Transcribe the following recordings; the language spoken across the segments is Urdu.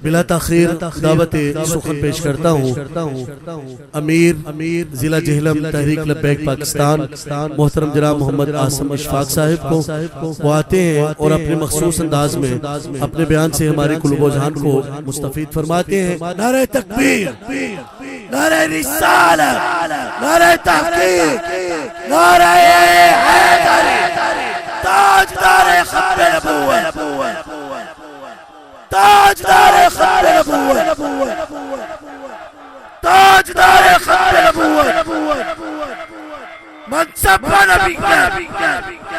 بلا تاخیر دعوت سخن پیش کرتا ہوں امیر ضلع جہلم تحریک لبیک پاکستان محترم جناب محمد عاصم اشفاق صاحب کو وہ آتے ہیں اور اپنے مخصوص انداز میں اپنے بیان سے ہمارے قلوب و ذہن کو مستفید فرماتے ہیں۔ نعرہ تکبیر، نعرہ رسالت، نعرہ تحقیق، نعرہ حیدری، تاجدار ختم نبوت، تاجدار ختم نبوت، تاجدار ختم نبوت، منصب نبیت،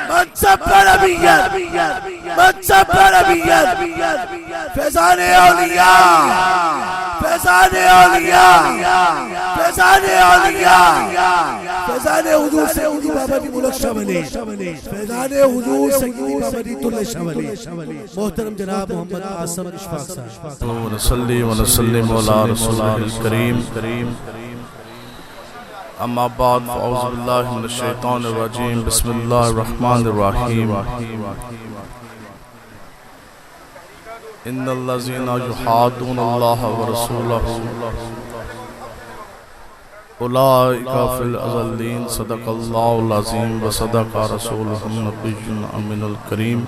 منصب نبیت، منصب نبیت، فیضان اولیاء، فیضان اولیاء، فیضان اولیاء، فیضان حضور سیدی بابا دی ملک شملی، فیضان حضور سیدی بابا دی تل شملی، محترم جناب محمد عاصم اشفاق صاحب۔ ونصلی ونسلم علی رسول الکریم، اما بعد فاعوذ باللہ من الشیطان الرجیم، بسم اللہ الرحمن الرحیم۔ ان الذین یحادون اللہ ورسولہ اولئک فی الاذلین، صدق اللہ العظیم وصدق رسولہ النبی الامین الکریم۔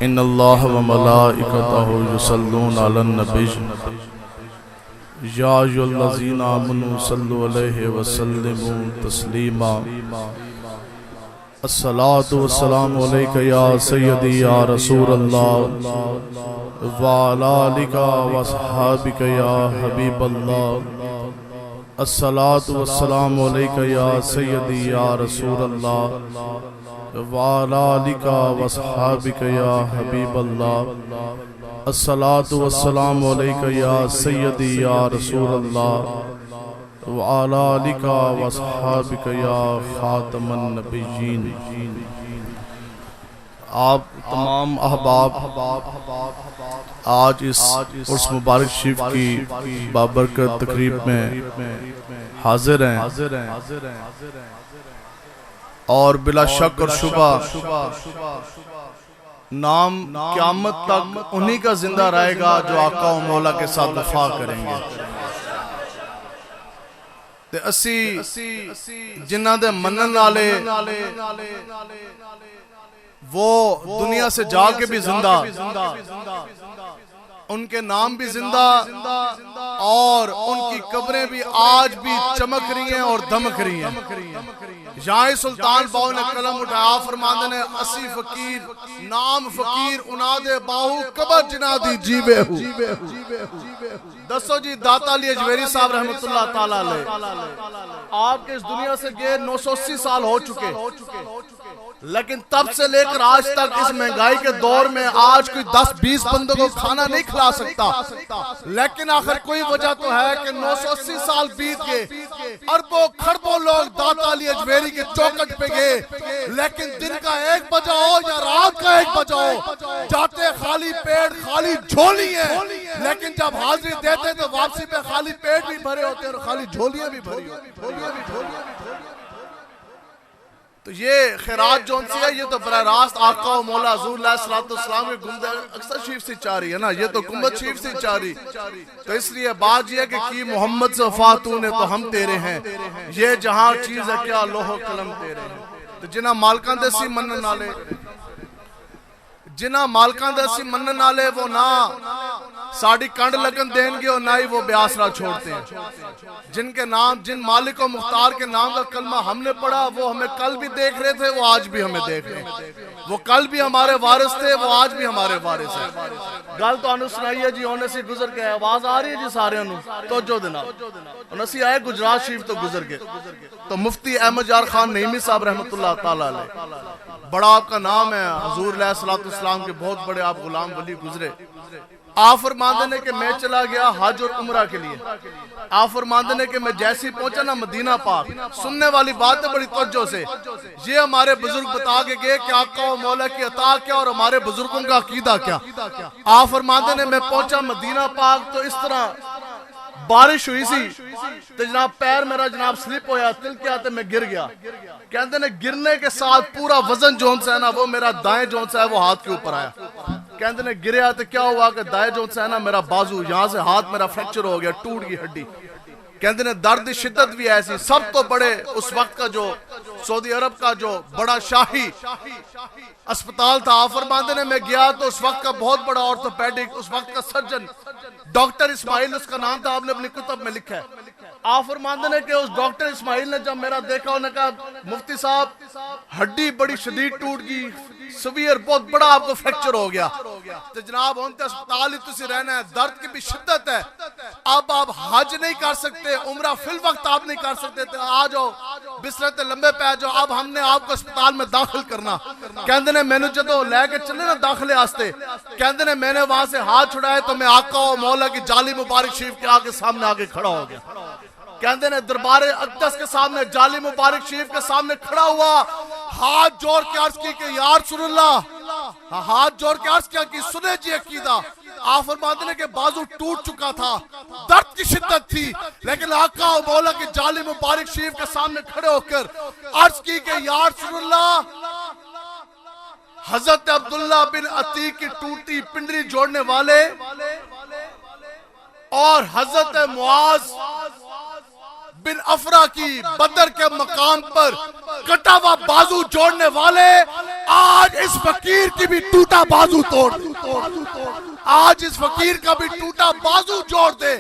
ان اللہ وملائکتہ یصلون علی النبی یا ایھا الذین آمنوا صلوا علیہ وسلموا تسلیما۔ الصلاۃ والسلام علیک یا سیدی یا رسول اللہ وعلی آلک واصحابک یا حبیب اللہ۔ الصلاۃ والسلام علیک یا سیدی یا رسول اللہ وعلی آلک واصحابک یا حبیب اللہ۔ الصلاۃ والسلام علیک یا سیدی یا رسول اللہ وعلی آلک واصحابک یا خاتم النبیین۔ آپ تمام احباب آج اس عرس مبارک شریف کی بابرکت تقریب میں حاضر ہیں، اور بلا شک اور شبہ نام قیامت تک انہی کا زندہ رہے گا جو آقا و مولا کے ساتھ وفا کریں گے۔ تے اسی جنہ دے منن والے وہ دنیا سے جا کے بھی زندہ، ان کے نام بھی زندہ، اور ان کی قبریں بھی آج بھی چمک رہی ہیں اور دمک رہی ہیں۔ یہاں سلطان باہو نے قلم اٹھایا، فرماندے نے اسی فقیر نام فقیر اناد باہو قبر جنا دی جیوے ہو۔ دسو جی داتا علی اجمیری صاحب رحمت اللہ تعالیٰ علیہ، آپ کے اس دنیا سے گئے 980 سال ہو چکے، لیکن تب سے لے کر آج تک اس مہنگائی کے دور میں آج کوئی 10-20 بندوں کو کھانا نہیں کھلا سکتا، لیکن آخر کوئی وجہ تو ہے کہ 980 سال بیت گئے، اربوں کھربوں لوگ داتا علی اجمیری کے چوکٹ پہ گئے، لیکن دن کا 1 بجا ہو یا رات کا 1 بجا ہو، جاتے خالی پیٹ خالی جھولی ہیں، لیکن جب حاضری دیتے تو واپسی پہ خالی پیٹ بھی بھرے ہوتے اور خالی جھولیاں بھی بھری ہوتی۔ تو یہ خیرات جو ان سے ہے، یہ تو براہ راست آقا و مولا حضور علیہ السلام کے گنبد اکثر شریف سے چاری ہے نا، یہ تو گنبد شریف سے چاری، تو اس لیے بات یہ ہے کہ کی محمد سے وفا تو نے تو ہم تیرے ہیں، یہ جہاں چیز ہے کیا لوح و قلم تیرے ہیں۔ تو جنہ مالکان دے سی منن والے، جنہ مالکان دے سی منن والے، وہ نہ ساڑی کنڈ لگن دیں گے اور نہ ہی وہ بے آسرا چھوڑتے ہیں۔ جن کے نام، جن مالک و مختار کے نام کا کلمہ ہم نے پڑھا، وہ ہمیں کل بھی دیکھ رہے تھے، وہ آج بھی ہمیں دیکھ رہے ہیں، وہ کل بھی ہمارے وارث تھے، وہ آج بھی ہمارے وارث ہیں۔ گل تو انہوں سنائیے جی، ہونے سے گزر گئے، آواز آ رہی ہے جی سارے انہوں توجہ دینا، انہوں سے آئے گجرات شریف تو گزر گئے، تو مفتی احمد یار خان نعیمی صاحب رحمت اللہ تعالیٰ علیہ، بڑا آپ کا نام ہے، حضور علیہ السلام کے بہت بڑے آپ غلام ولی گزرے۔ آپ فرماندے نے کہ میں چلا گیا حج اور عمرہ کے لیے، آپ فرماندے نے کہ میں جیسی پہنچا نا مدینہ پاک، سننے والی بات ہے بڑی توجہ سے، یہ ہمارے بزرگ بتا کے گئے کہ آقا و مولا کی عطا کیا اور ہمارے بزرگوں کا عقیدہ کیا۔ آپ فرماندے نے میں پہنچا مدینہ پاک تو اس طرح بارش ہوئی سی، تو جناب پیر میرا جناب سلپ ہویا، تل کیا تھے میں گر گیا، کہتے ہیں گرنے کے ساتھ پورا وزن جون سا ہے نا وہ میرا دائیں جون سا ہے وہ ہاتھ کے اوپر آیا، کہندے نے گریا تو کیا ہوا کہ دائے جو سے نا میرا بازو یہاں سے ہاتھ میرا فریکچر ہو گیا, ٹوٹ گئی ہڈی. کہندے نے درد شدت بھی ایسی. سب تو بڑے اس وقت کا جو سعودی عرب کا جو بڑا شاہی اسپتال تھا, آپ فرماندے نے میں گیا تو اس وقت کا بہت بڑا آرتھوپیڈک, اس وقت کا سرجن ڈاکٹر اسماعیل اس کا نام تھا, آپ نے اپنی کتب میں لکھا ہے. آپ فرماندے نے کہ اس ڈاکٹر اسماعیل نے جب میرا دیکھا, انہوں نے کہا مفتی صاحب ہڈی بڑی شدید ٹوٹ گئی, سویر بہت بڑا آپ کو فریکچر ہو گیا, تو جناب ہونتے اسپتال ہی تسی رہنا ہے, درد کی بھی شدت ہے, اب آپ حج نہیں کر سکتے, عمرہ فی الوقت آپ نہیں کر سکتے, تو آ جاؤ بسترے لمبے پہ جاؤ, اب ہم نے آپ کو اسپتال میں داخل کرنا. کہندے نے میں نے جدو لے کے چلے نا داخلے آستے, کہندے نے میں نے وہاں سے ہاتھ چھڑائے تو میں آقا و مولا کی جالی مبارک شریف کے آگے سامنے آگے کھڑا ہو گیا. کہندے نے دربار اقدس کے سامنے جالی مبارک شریف کے سامنے کھڑا ہوا, ہاتھ جوڑ کے عرض کی کہ یا رسول اللہ, ہاتھ جوڑ کے عرض کیا کہ سنے جی عقیدہ. آپ فرماتے ہیں کہ بازو ٹوٹ چکا تھا, درد کی شدت تھی, لیکن آقا و مولا کی جالی مبارک شریف کے سامنے کھڑے ہو کر عرض کی کہ یا رسول اللہ, حضرت عبداللہ بن عتیق کی ٹوٹی پنڈلی جوڑنے والے اور حضرت معاذ بن افرا کی بدر کے مقام پر کٹا ہوا بازو جوڑنے والے آج اس فقیر کی بھی ٹوٹا بازو توڑ دے, آج اس فقیر کا بھی ٹوٹا بازو جوڑ دے.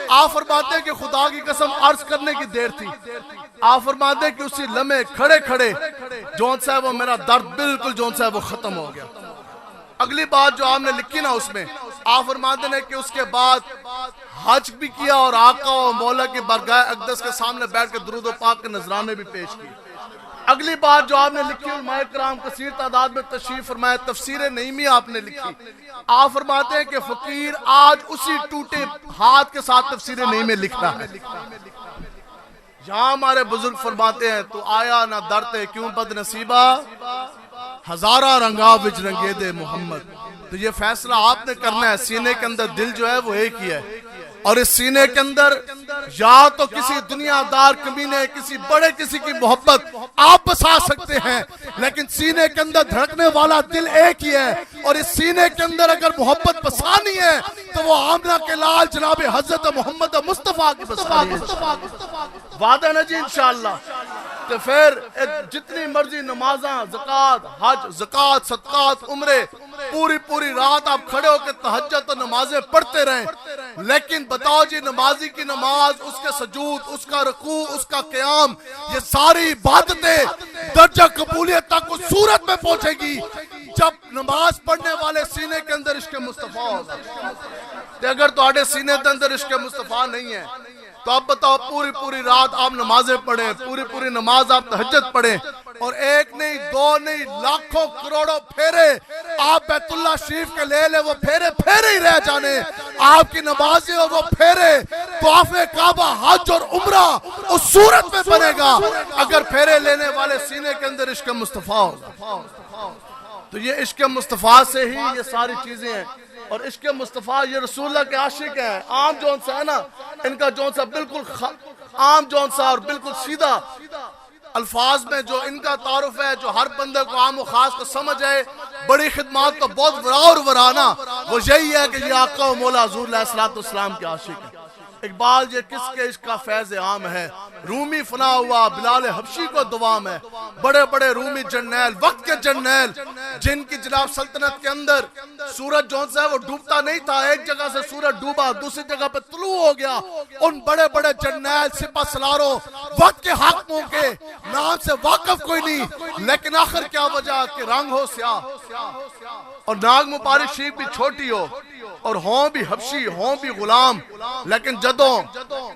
آپ فرماتے ہیں کہ خدا کی قسم عرض کرنے کی دیر تھی, آپ فرماتے ہیں کہ اسی لمحے کھڑے کھڑے جون صاحب وہ میرا درد بالکل جون صاحب وہ ختم ہو گیا. اگلی بات جو آپ نے لکھی نا اس میں آپ فرماتے ہیں کہ اس کے بعد حج بھی کیا اور آقا و مولا کی بارگاہ اقدس کے سامنے بیٹھ کے درود و پاک کے نذرانے بھی پیش کی. اگلی بات جو آپ نے لکھی, علماء کرام کثیر تعداد میں تشریف فرمائے, تفسیر نعیمی آپ نے لکھی. آپ فرماتے ہیں کہ فقیر آج اسی ٹوٹے ہاتھ کے ساتھ تفسیر نعیمی لکھ رہا ہے. یہاں ہمارے بزرگ فرماتے ہیں تو آیا نہ درتے کیوں بد نصیبہ, ہزارہ رنگا وچ رنگے دے محمد. تو یہ فیصلہ آپ نے کرنا ہے, سینے کے اندر دل جو ہے وہ ایک ہی ہے, اور اس سینے کے اندر یا تو کسی دنیا دار کمینے کسی بڑے کسی کی محبت آپ بسا سکتے ہیں, لیکن سینے کے اندر دھڑکنے والا دل ایک ہی ہے, اور اس سینے کے اندر اگر محبت بسانی ہے تو وہ آمنہ کے لال جناب حضرت محمد مصطفیٰ کی بسانی ہے. وعدہ نا جی انشاءاللہ. تو پھر جتنی مرضی نمازاں, زکوٰۃ, حج, زکوٰۃ, صدقات, عمرے, پوری رات آپ کھڑے ہو کے تہجد و نمازیں پڑھتے رہیں, لیکن بتاؤ جی نمازی کی نماز, اس کے سجود, اس کا رکوع, اس کا قیام, یہ ساری عبادتیں درجہ قبولیت تک اس صورت میں پہنچے گی جب نماز پڑھنے والے سینے کے اندر عشق مصطفیٰ ہوگا. اگر تو آڑے سینے کے اندر عشق مصطفیٰ نہیں ہے تو آپ بتاؤ پوری رات آپ نمازیں پڑھیں, پوری نماز آپ تہجد پڑھیں, اور ایک نہیں دو نہیں لاکھوں کروڑوں پھیرے آپ بیت اللہ شریف کے لے لے, وہ پھیرے ہی رہ جانے. آپ کی نمازیں اور وہ پھیرے طواف کعبہ, حج اور عمرہ اس صورت میں بنے گا اگر پھیرے لینے والے سینے کے اندر عشق مصطفیٰ ہوگا. تو یہ عشق مصطفیٰ سے ہی یہ ساری چیزیں ہیں, اور عشق مصطفیٰ یہ رسول اللہ کے عاشق ہیں. عام جون سا ہے نا, ان کا جون سا بالکل عام جون سا اور بالکل سیدھا الفاظ میں جو ان کا تعارف ہے, جو ہر بندے کو عام و خاص کو سمجھ ہے, بڑی خدمات تو بہت ورا اور ورانا, وہ یہی ہے کہ یہ آقا و مولا حضور علیہ السلام کے عاشق ہیں. اقبال یہ کس کے عشق کا فیض عام ہے, رومی فنا ہوا بلال حبشی کو دوام ہے. بڑے رومی جرنیل, وقت کے جرنیل, جن کی جناب سلطنت کے اندر سورج جون سے وہ ڈوبتا نہیں تھا, ایک جگہ سے سورج ڈوبا دوسری جگہ پہ طلوع ہو گیا. ان بڑے جرنیل, سپہ سلاروں, وقت کے حاکموں کے نام سے واقف کوئی نہیں, لیکن آخر کیا وجہ کہ رنگ ہو سیاہ اور ناگ مبارک شریف بھی چھوٹی ہو, اور ہوں بھی حبشی ہوں بھی غلام. لیکن جدوں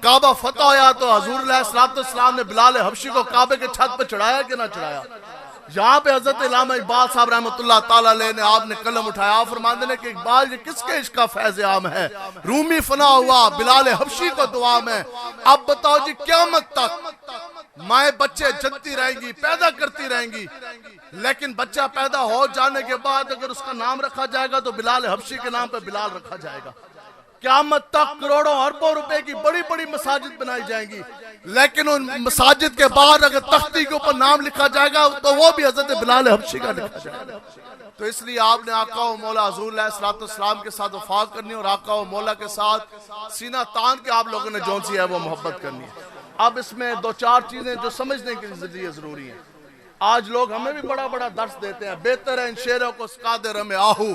کعبہ فتح ہویا تو حضور علیہ السلام نے بلال حبشی کو کعبے کے چھت پہ چڑھایا کہ نہ چڑھایا. یہاں پہ حضرت علامہ اقبال صاحب رحمۃ اللہ تعالیٰ علیہ نے آپ نے قلم اٹھایا, آپ فرماتے ہیں کہ اقبال یہ کس کے عشق کا فیض عام ہے, رومی فنا ہوا بلال حبشی کو دوام ہے. اب بتاؤ جی قیامت تک مائیں بچے جنتی رہیں گی, پیدا کرتی رہیں گی, لیکن بچہ پیدا ہو جانے کے بعد اگر اس کا نام رکھا جائے گا تو بلال حبشی کے نام پہ بلال رکھا جائے گا. قیامت تک کروڑوں اربوں روپے کی بڑی مساجد بنائی جائیں گی, لیکن ان مساجد کے بعد اگر تختی کے اوپر نام لکھا جائے گا تو وہ بھی حضرت بلال حبشی کا لکھا جائے گا. تو اس لیے آپ نے آقا و مولا حضور علیہ السلام کے ساتھ وفا کرنی اور آقا و مولا کے ساتھ سینہ تان کے آپ لوگوں نے جون سی ہے وہ محبت کرنی ہے۔ اب اس میں دو چار چیزیں جو سمجھنے کے لیے ضروری ہیں۔ آج لوگ ہمیں بھی بڑا بڑا درس دیتے ہیں، بہتر ہے ان شیروں کو سکھا دے رمے آہو،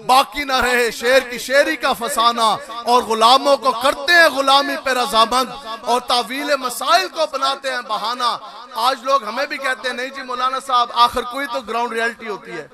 باقی نہ رہے شیر کی شیری کا فسانہ، اور غلاموں کو کرتے ہیں غلامی پہ رضامند، اور تعویل مسائل کو بناتے ہیں بہانہ۔ آج لوگ ہمیں بھی کہتے ہیں نہیں جی مولانا صاحب آخر کوئی تو گراؤنڈ ریئلٹی ہوتی ہے۔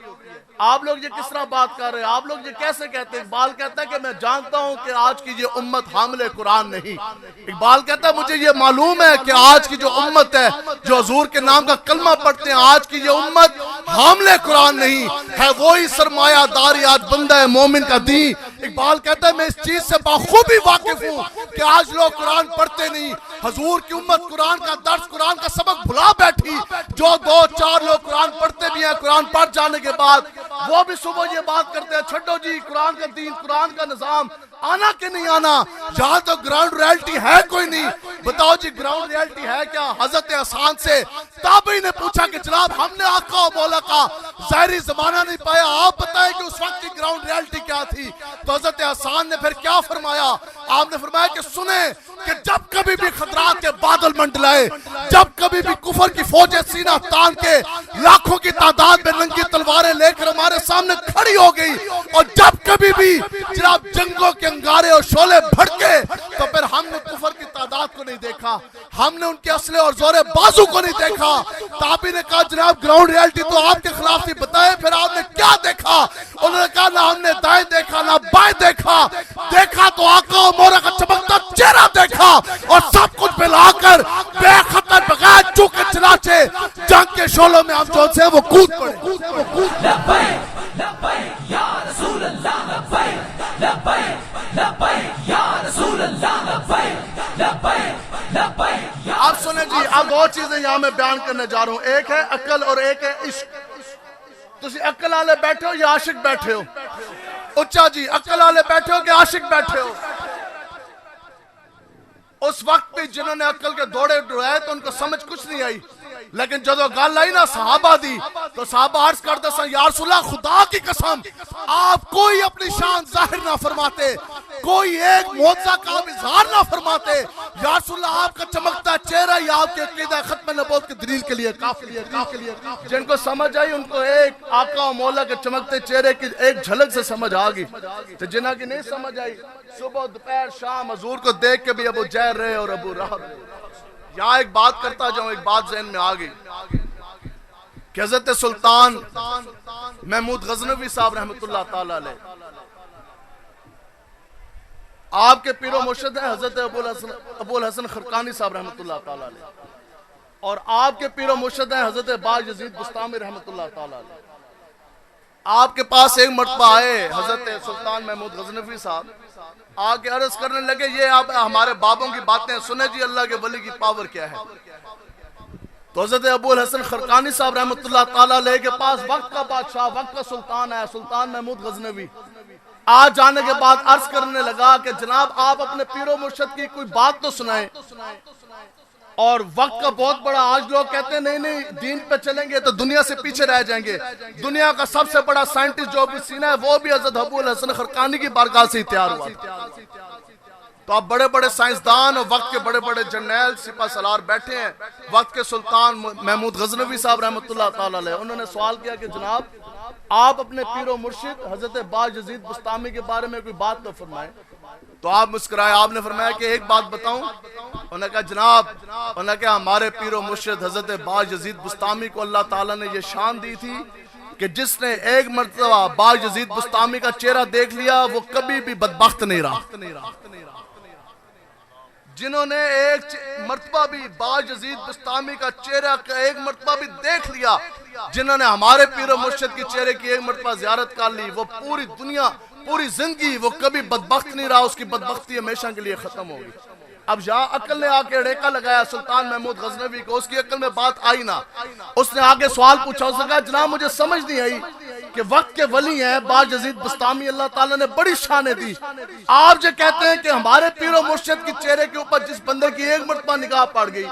آپ لوگ یہ کس طرح بات کر رہے ہیں؟ آپ لوگ یہ کیسے کہتے ہیں؟ اقبال کہتا ہے کہ میں جانتا ہوں کہ آج کی یہ امت حامل قرآن نہیں۔ اقبال کہتا ہے مجھے یہ معلوم ہے کہ آج کی جو امت ہے جو حضور کے نام کا کلمہ پڑھتے ہیں، آج کی یہ امت حامل قرآن نہیں ہے، وہی سرمایہ داری آج بندہ ہے مومن کا دین۔ اقبال کہتا ہے میں اس چیز سے بخوبی واقف ہوں کہ آج لوگ قرآن پڑھتے نہیں، حضور کی امت قرآن کا درس قرآن کا سبق بھلا بیٹھی۔ جو دو چار لوگ قرآن پڑھتے بھی ہیں، قرآن پڑھ جانے کے بعد وہ بھی صبح یہ بات کرتے ہیں چھڑو جی قرآن کا دین قرآن کا نظام آنا کہ نہیں آنا، جہاں تو گراؤنڈ ریالٹی ہے کوئی نہیں۔ بتاؤ جی گراؤنڈ ریالٹی ہے کیا؟ حضرت حسان سے تابعی نے پوچھا کہ جناب ہم نے آقا و مولا کا ظاہری زمانہ نہیں پایا، آپ بتائیں کہ اس وقت کی گراؤنڈ ریالٹی کیا تھی؟ تو حضرت حسان نے پھر کیا فرمایا؟ آپ نے فرمایا کہ سنیں کہ جب کبھی بھی خطرات کے بادل منڈلائے، جب کبھی بھی کفر کی فوجیں سینہ تان کے لاکھوں کی تعداد میں ننگی تلواریں لے کر ہمارے سامنے کھڑی ہو گئی، اور جب کبھی بھی جناب جنگوں کے انگارے اور شعلے بھڑکے، تو پھر ہم نے کفر کی تعداد کو نہیں دیکھا، ہم نے ان کے اسلحے اور زور بازو کو نہیں دیکھا۔ تابعی نے کہا جناب گراؤنڈ ریالٹی تو آپ کے خلاف تھی، بتائیں پھر آپ نے کیا دیکھا؟ انہوں نے کہا نہ ہم نے دائیں دیکھا نہ بائیں دیکھا، دیکھا تو آقا و مولا کا چمکتا چہرہ دیکھا، اور سب کچھ ملا کر بے خطر بغیر چوکے چنانچہ جنگ کے شعلوں میں ہم جو سے وہ کود پڑے۔ لبیک لبیک یا رسول اللہ، لبیک لبیک لبیک یا رسول اللہ، لبیک لبیک لبیک۔ آپ سنیں جی، اب دو چیزیں یہاں میں بیان کرنے جا رہا ہوں، ایک ہے عقل اور ایک ہے عشق۔ تسی عقل والے بیٹھے ہو یا عاشق بیٹھے ہو؟ اچھا جی، عقل والے بیٹھے ہو کہ عاشق بیٹھے ہو؟ اس وقت بھی جنہوں نے عقل کے دوڑے ڈرائے تو ان کو سمجھ کچھ نہیں آئی، لیکن جدو گل آئی نا صحابہ دی تو صحابہ عرض کرتے سن یا رسول اللہ خدا کی قسم آپ کوئی اپنی شان ظاہر نہ فرماتے، کوئی ایک معجزہ کا آپ اظہار نہ فرماتے، یا رسول اللہ آپ کا چمکتا چہرہ یا آپ کے عقیدہ ختم نبوت کی دلیل کے لیے کافی ہے۔ جن کو سمجھ آئی ان کو ایک آقا و مولا کے چمکتے چہرے کی ایک جھلک سے سمجھ آگئی، تو جنہاں کی نہیں سمجھ آئی صبح دوپہر شام حضور کو دیکھ کے بھی ابو جہر رہے اور ابو رہب رہے۔ یہاں ایک بات کرتا جاؤں، ایک بات ذہن میں آگئی کہ حضرت سلطان محمود غزنوی صاحب رحمت اللہ تعالیٰ علیہ آپ کے پیر و مرشد ہیں حضرت ابو الحسن خرقانی صاحب رحمت اللہ تعالیٰ علیہ، اور آپ کے پیر و مرشد ہیں حضرت باجزید بستامی رحمت اللہ تعالیٰ علیہ۔ آپ کے پاس ایک مرتبہ آئے حضرت سلطان محمود غزنوی صاحب، آگے عرض کرنے لگے یہ آپ ہمارے بابوں کی باتیں سنیں جی، اللہ کے ولی کی پاور کیا ہے۔ تو حضرت ابو الحسن خرقانی صاحب رحمت اللہ تعالیٰ علیہ کے پاس وقت کا بادشاہ وقت کا سلطان ہے سلطان محمود غزنوی، آج جانے کے بعد عرض کرنے لگا کہ جناب آپ اپنے پیر و مرشد کی کوئی بات تو سنائیں، اور وقت کا بہت بڑا آج لوگ کہتے ہیں نہیں دین پہ چلیں گے تو دنیا سے پیچھے رہ جائیں گے، دنیا کا سب سے بڑا سائنٹسٹ جو بھی سینہ ہے وہ بھی حضرت ابو الحسن خرقانی کی بارگاہ سے تیار ہوا تھا۔ تو اب بڑے بڑے سائنسدان اور وقت کے بڑے بڑے جرنیل سپہ سالار بیٹھے ہیں، وقت کے سلطان محمود غزنوی صاحب رحمت اللہ تعالیٰ علیہ، انہوں نے سوال کیا کہ جناب آپ اپنے پیر و مرشد حضرت باجزید بستامی کے بارے میں کوئی بات تو فرمائیں۔ تو آپ مسکرائے، آپ نے فرمایا کہ ایک بات بتاؤں؟ انہوں نے کہا جناب، انہوں نے کہا ہمارے پیر و مرشد حضرت باجزید بستامی کو اللہ تعالیٰ نے یہ شان دی تھی کہ جس نے ایک مرتبہ باجزید بستامی کا چہرہ دیکھ لیا وہ کبھی بھی بدبخت نہیں رہا۔ جنہوں نے ایک مرتبہ بھی باجزید بستامی کا چہرہ ایک مرتبہ بھی دیکھ لیا، جنہوں نے ہمارے پیر و مرشد کی چہرے کی ایک مرتبہ زیارت کر لی، وہ پوری دنیا پوری زندگی وہ کبھی بدبخت نہیں رہا، اس کی بدبختی ہمیشہ کے لیے ختم ہوگی۔ اب یہاں عقل نے آکے ریکا لگایا سلطان محمود غزنوی کو، اس کی عقل میں بات آئی نہ، اس نے آگے سوال پوچھا، اس نے کہا جناب مجھے سمجھ نہیں آئی کہ وقت کے ولی ہیں باجزید بستامی اللہ تعالیٰ نے بڑی شانیں دی. آپ جو کہتے ہیں کہ ہمارے پیر و مرشد کی چہرے کے اوپر جس بندے کی ایک مرتبہ نگاہ پڑ گئی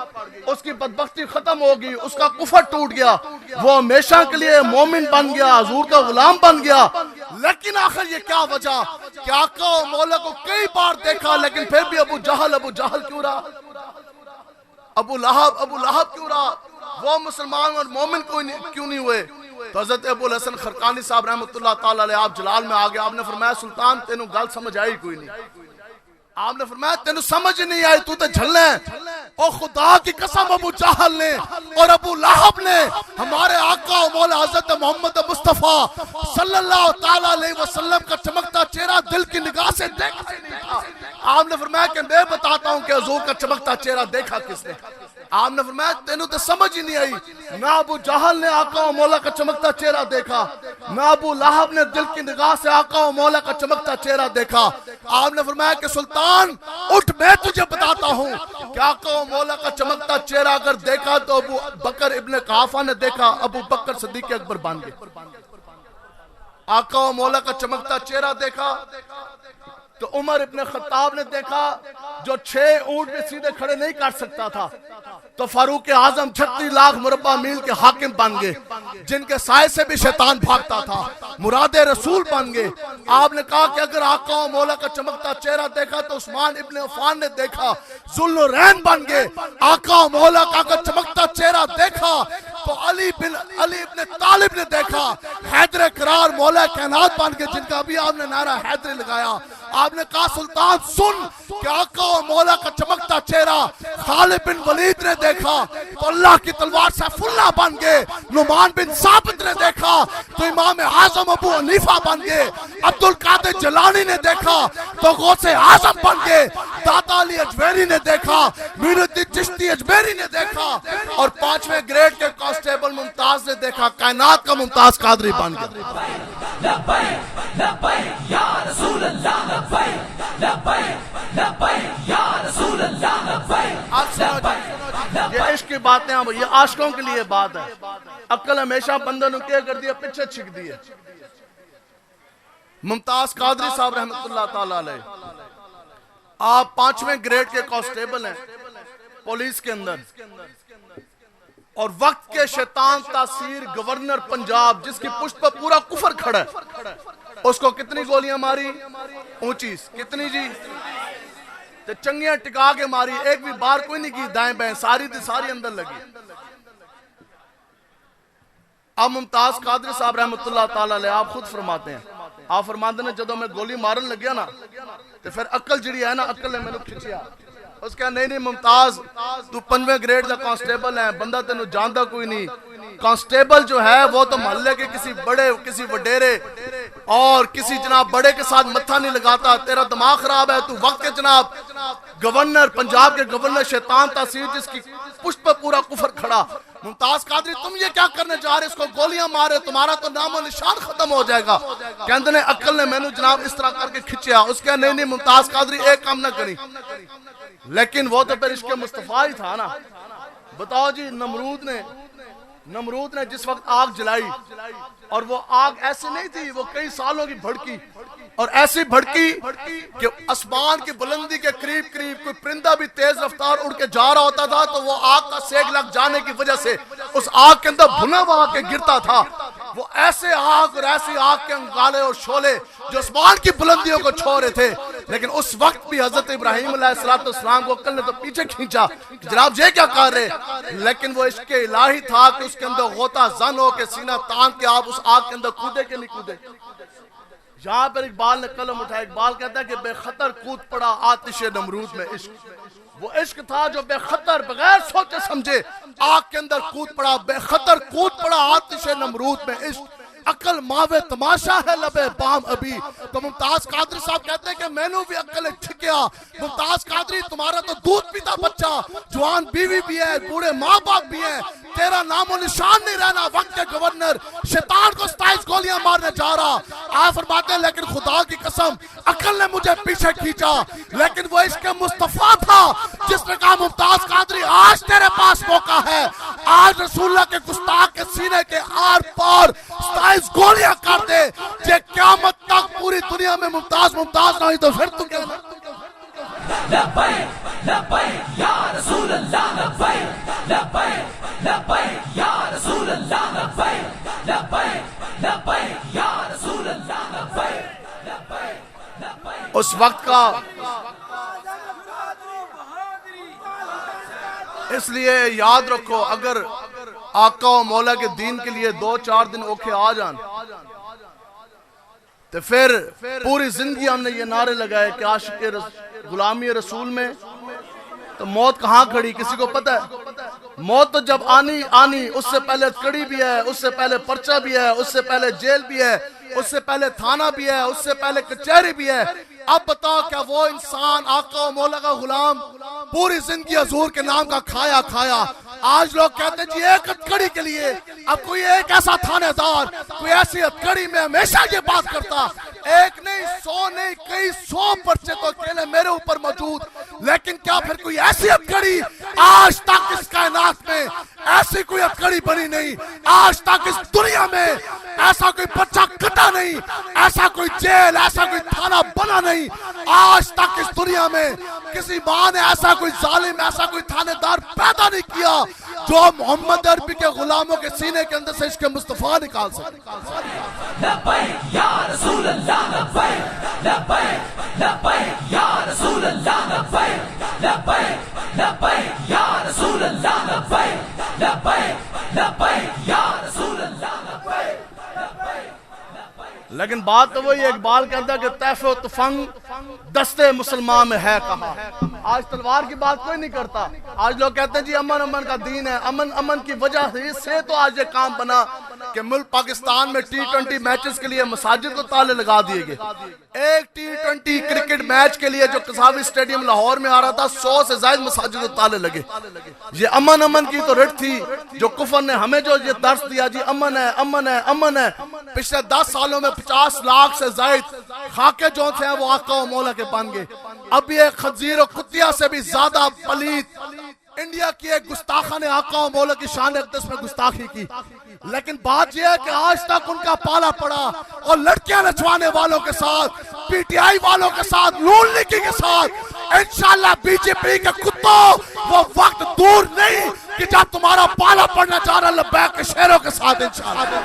اس کی بدبختی ختم ہو گئی, اس کا کفر ٹوٹ گیا, وہ ہمیشہ کے لیے مومن بن گیا, حضور کا غلام بن گیا. لیکن آخر یہ کیا وجہ کہ آقا و مولا کو کئی بار دیکھا لیکن پھر بھی ابو جہل کیوں رہا, ابو لہب کیوں رہا, وہ مسلمان اور مومن کیوں نہیں ہوئے؟ تو حضرت ابو الحسن خرقانی صاحب رحمۃ اللہ تعالی علیہ آپ جلال میں آگے, آپ نے فرمایا سلطان تینوں گل سمجھ آئی کوئی نہیں. آپ نے فرمایا تینوں سمجھ نہیں آئی, تو تے جھلنا ہے. اور خدا کی قسم ابو جہل نے اور ابو لہب نے ہمارے آقا و مولا حضرت محمد مصطفیٰ صلی اللہ تعالی علیہ وسلم کا چمکتا چہرہ دل کی نگاہ سے دیکھا نہیں تھا. آپ نے فرمایا کہ میں بتاتا ہوں کہ حضور کا چمکتا چہرہ دیکھا کس نے. آپ نے فرمایا تینوں تو سمجھ ہی نہیں آئی. نہ ابو جہل نے آقا و مولا کا چمکتا چہرہ دیکھا, نہ ابو لہب نے دل کی نگاہ سے آقا و مولا کا چمکتا چہرہ دیکھا. آپ نے فرمایا کہ سلطان اٹھ میں تجھے بتاتا ہوں کہ آقا و مولا کا چمکتا چہرہ اگر دیکھا تو ابو بکر ابن قحافہ نے دیکھا, ابو بکر صدیق اکبر بن گئے. آقا و مولا کا چمکتا چہرہ دیکھا تو عمر ابن خطاب نے دیکھا جو 6 اونٹ میں سیدھے کھڑے نہیں کر سکتا تھا, تو فاروق اعظم 36 لاکھ مربع میل کے حاکم بن گئے جن کے سائے سے بھی شیطان بھاگتا تھا, مراد رسول بن گئے. آپ نے کہا کہ اگر آقا و مولا کا چمکتا چہرہ دیکھا تو عثمان ابن عفان نے دیکھا, ذوالنورین بن گئے. آقا و مولا کا اگر چمکتا چہرہ دیکھا تو علی ابن طالب نے دیکھا, حیدر کرار مولا کائنات بن گئے جن کا ابھی آپ نے نعرہ حیدر لگایا. آپ نے کہا سلطان سن کہ آقا و مولا کا چمکتا چہرہ خالد بن ولید نے دیکھا تو اللہ کی تلوار سیف اللہ بن گئے. نعمان بن ثابت نے دیکھا تو امام اعظم ابو حنیفہ بن گئے. عبد القادر جیلانی نے دیکھا تو غوث اعظم بن گئے. داتا علی اجمیری نے دیکھا, معین الدین چشتی اجمیری نے دیکھا, اور 5ویں گریڈ کے کانسٹیبل ممتاز نے دیکھا, کائنات کا ممتاز قادری بن گیا. لبیک لبیک یا رسول اللہ, لبیک لبیک لبیک یا رسول اللہ, لبیک. یہ عشق کی باتیں ہیں, یہ عاشقوں کے لیے بات ہے. عقل ہمیشہ بندہ نے کیا کر دیا, پیچھے چھک دیے. ممتاز قادری صاحب رحمۃ اللہ تعالی علیہ, آپ 5ویں گریڈ کے کانسٹیبل ہیں پولیس کے اندر, اور وقت کے شیطان تاثیر گورنر پنجاب جس کی پشت پر پورا کفر کھڑا ہے, اس کو کتنی گولیاں ماری, 29 کتنی جی, تو چنگیاں ٹکا کے ماری, ایک بھی بار کوئی نہیں کی دائیں بائیں, ساری اندر لگی. اب ممتاز قادری صاحب رحمۃ اللہ تعالی علیہ آپ خود فرماتے ہیں, آپ فرماتے ہیں جدو میں گولی مارن لگیا نا تو پھر عقل جڑی ہے نا, عقل نے میں نے کھچیا. اس کہا نہیں ممتاز تو 5ویں گریڈ کا کانسٹیبل ہے, بندہ تینوں جانتا کوئی نہیں. کانسٹیبل جو ہے وہ تو محلے کے کسی بڑے کسی وڈیرے اور کسی جناب بڑے کے ساتھ متھا نہیں لگاتا. تیرا دماغ خراب ہے, تو وقت کے جناب گورنر پنجاب کے گورنر شیطان تاثیر جس کی پشت پر پورا کفر کھڑا. ممتاز قادری تم یہ کیا کرنے جا رہے, اس کو گولیاں مارے, تمہارا تو نام و نشان ختم ہو جائے گا. کہندے نے عقل نے میں نے جناب اس طرح کر کے کھچیا. اس کے نہیں ممتاز قادری ایک کام نہ کری, لیکن وہ تو پھر عشق مصطفیٰ ہی تھا نا. بتاؤ جی, نمرود نے جس وقت آگ جلائی, اور وہ آگ ایسے نہیں تھی, وہ کئی سالوں کی بھڑکی, اور ایسی بھڑکی کہ آسمان کی بلندی کے قریب کوئی پرندہ بھی تیز رفتار اڑ کے جا رہا ہوتا تھا تو وہ آگ کا سیک لگ جانے کی وجہ سے اس آگ کے اندر بھنا ہوا کے گرتا تھا. وہ ایسے آگ اور ایسی آگ کے انگارے اور شعلے جو آسمان کی بلندیوں کو چھو رہے تھے. لیکن اس وقت بھی حضرت ابراہیم علیہ السلام کو عقل نے تو پیچھے کھینچا, جناب یہ کیا کر رہے, لیکن وہ عشق الہی تھا کہ اس کے اندر غوطہ زن ہو کے سینہ تان کے آپ اس آگ کے اندر کودے کے نہیں کودے. یہاں پر اقبال نے قلم اٹھایا, اقبال کہتا ہے کہ بے خطر کود پڑا آتش نمرود میں عشق. وہ عشق تھا جو بے خطر بغیر سوچے سمجھے آگ کے اندر کود پڑا, بے خطر کود پڑا آتش نمرود میں عشق. عقل ماوے تماشا ہے لبے بام ابھی. تو ممتاز قادری صاحب کہتے ہیں کہ میں نے بھی عقل چھکیا. ممتاز قادری تمہارا تو دودھ پیتا بچہ, جوان بیوی بھی ہے, بوڑھے ماں باپ بھی ہیں, تیرا نام و نشان نہیں رہنا. وقت کے گورنر شیطان کو 27 گولیاں مارنے جا رہا. آپ فرماتے ہیں لیکن خدا کی قسم عقل نے مجھے پیچھے کھینچا, لیکن وہ عشق مصطفیٰ تھا جس نے کہا ممتاز قادری آج تیرے پاس موقع ہے, آج رسول اللہ کے گستاخ کے سینے کے آر پار 27 گولیاں کر دے، جے قیامت تک پوری دنیا میں ممتاز نہ ہوئی تو پھر تو کیا لبیک لبیک یا رسول اللہ لبیک لبیک لبیک یا رسول اللہ لبیک لبیک لبیک یا رسول اللہ لبیک لبیک لبیک. اس وقت کا اس لیے یاد رکھو، اگر آقا و مولا کے دین کے لیے 2-4 دن اوکھے آ جان تو پھر پوری زندگی ہم نے یہ نعرے لگائے کہ عاشق غلامی رسول میں تو موت کہاں کھڑی، کسی کو پتہ ہے؟ موت تو جب آنی اس سے پہلے کڑی بھی ہے، اس سے پہلے پرچہ بھی ہے، اس سے پہلے جیل بھی ہے، اس سے پہلے تھانہ بھی ہے، اس سے پہلے کچہری بھی ہے. اب بتاؤ کیا وہ انسان آقا و مولا کا غلام پوری زندگی حضور کے نام کا کھایا آج لوگ کہتے ہیں جی ایک ہتکڑی کے لیے، اب کوئی ایک ایسا تھانے دار کوئی ایسی ہتکڑی میں ہمیشہ یہ بات کرتا، ایک نہیں 100 نہیں کئی 100 پرچے تو اکیلے میرے اوپر موجود، لیکن کیا پھر کوئی ایسی ہتکڑی آج تک اس کائنات میں ایسی کوئی ہتکڑی بنی نہیں، آج تک اس دنیا میں ایسا کوئی پرچہ کٹا نہیں، ایسا کوئی جیل ایسا کوئی تھانہ بنا نہیں، آج تک اس دنیا میں کسی ماں نے ایسا کوئی ظالم ایسا کوئی تھانے دار پیدا نہیں کیا جو محمد عربی کے غلاموں کے سینے کے اندر سے عشق مصطفیٰ نکال سکے. لبیک یا رسول اللہ لبیک لبیک لبیک یا رسول اللہ لبیک لبیک لبیک یا رسول اللہ لبیک لبیک لبیک یا رسول اللہ لبیک. لیکن بات تو وہی اقبال کہتا ہے کہ طیف و تفنگ دستے مسلمان میں ہے کہاں. آج تلوار کی بات کوئی نہیں کرتا، آج لوگ کہتے ہیں جی امن کا دین ہے، امن کی وجہ سے تو آج یہ کام بنا کہ ملک پاکستان میں T20 میچز کے لیے مساجد کو تالے لگا دیے گئے. ایک T20 کرکٹ میچ کے لیے جو قذافی اسٹیڈیم لاہور میں آ رہا تھا 100 سے زائد مساجد کو تالے لگے. یہ امن کی تو رٹ تھی جو کفر نے ہمیں جو یہ درس دیا جی امن ہے. پچھلے 10 سالوں میں 50 لاکھ سے زائد خاکے جو تھے ہیں وہ آقا و مولا کے بن گئے. اب یہ خنزیر و کتیا سے بھی زیادہ پلید انڈیا کی ایک گستاخہ نے آقا و مولا کی شان اقدس میں گستاخی کی. لیکن بات یہ ہے کہ آج تک ان کا پالا پڑا اور لڑکیاں نچوانے والوں کے ساتھ PTI والوں کے ساتھ نون لیگی کے ساتھ انشاءاللہ BJP کے کتوں وہ وقت دور نہیں کہ جب تمہارا پالا پڑنا چاہ رہا لبیک کے شہروں کے ساتھ انشاءاللہ.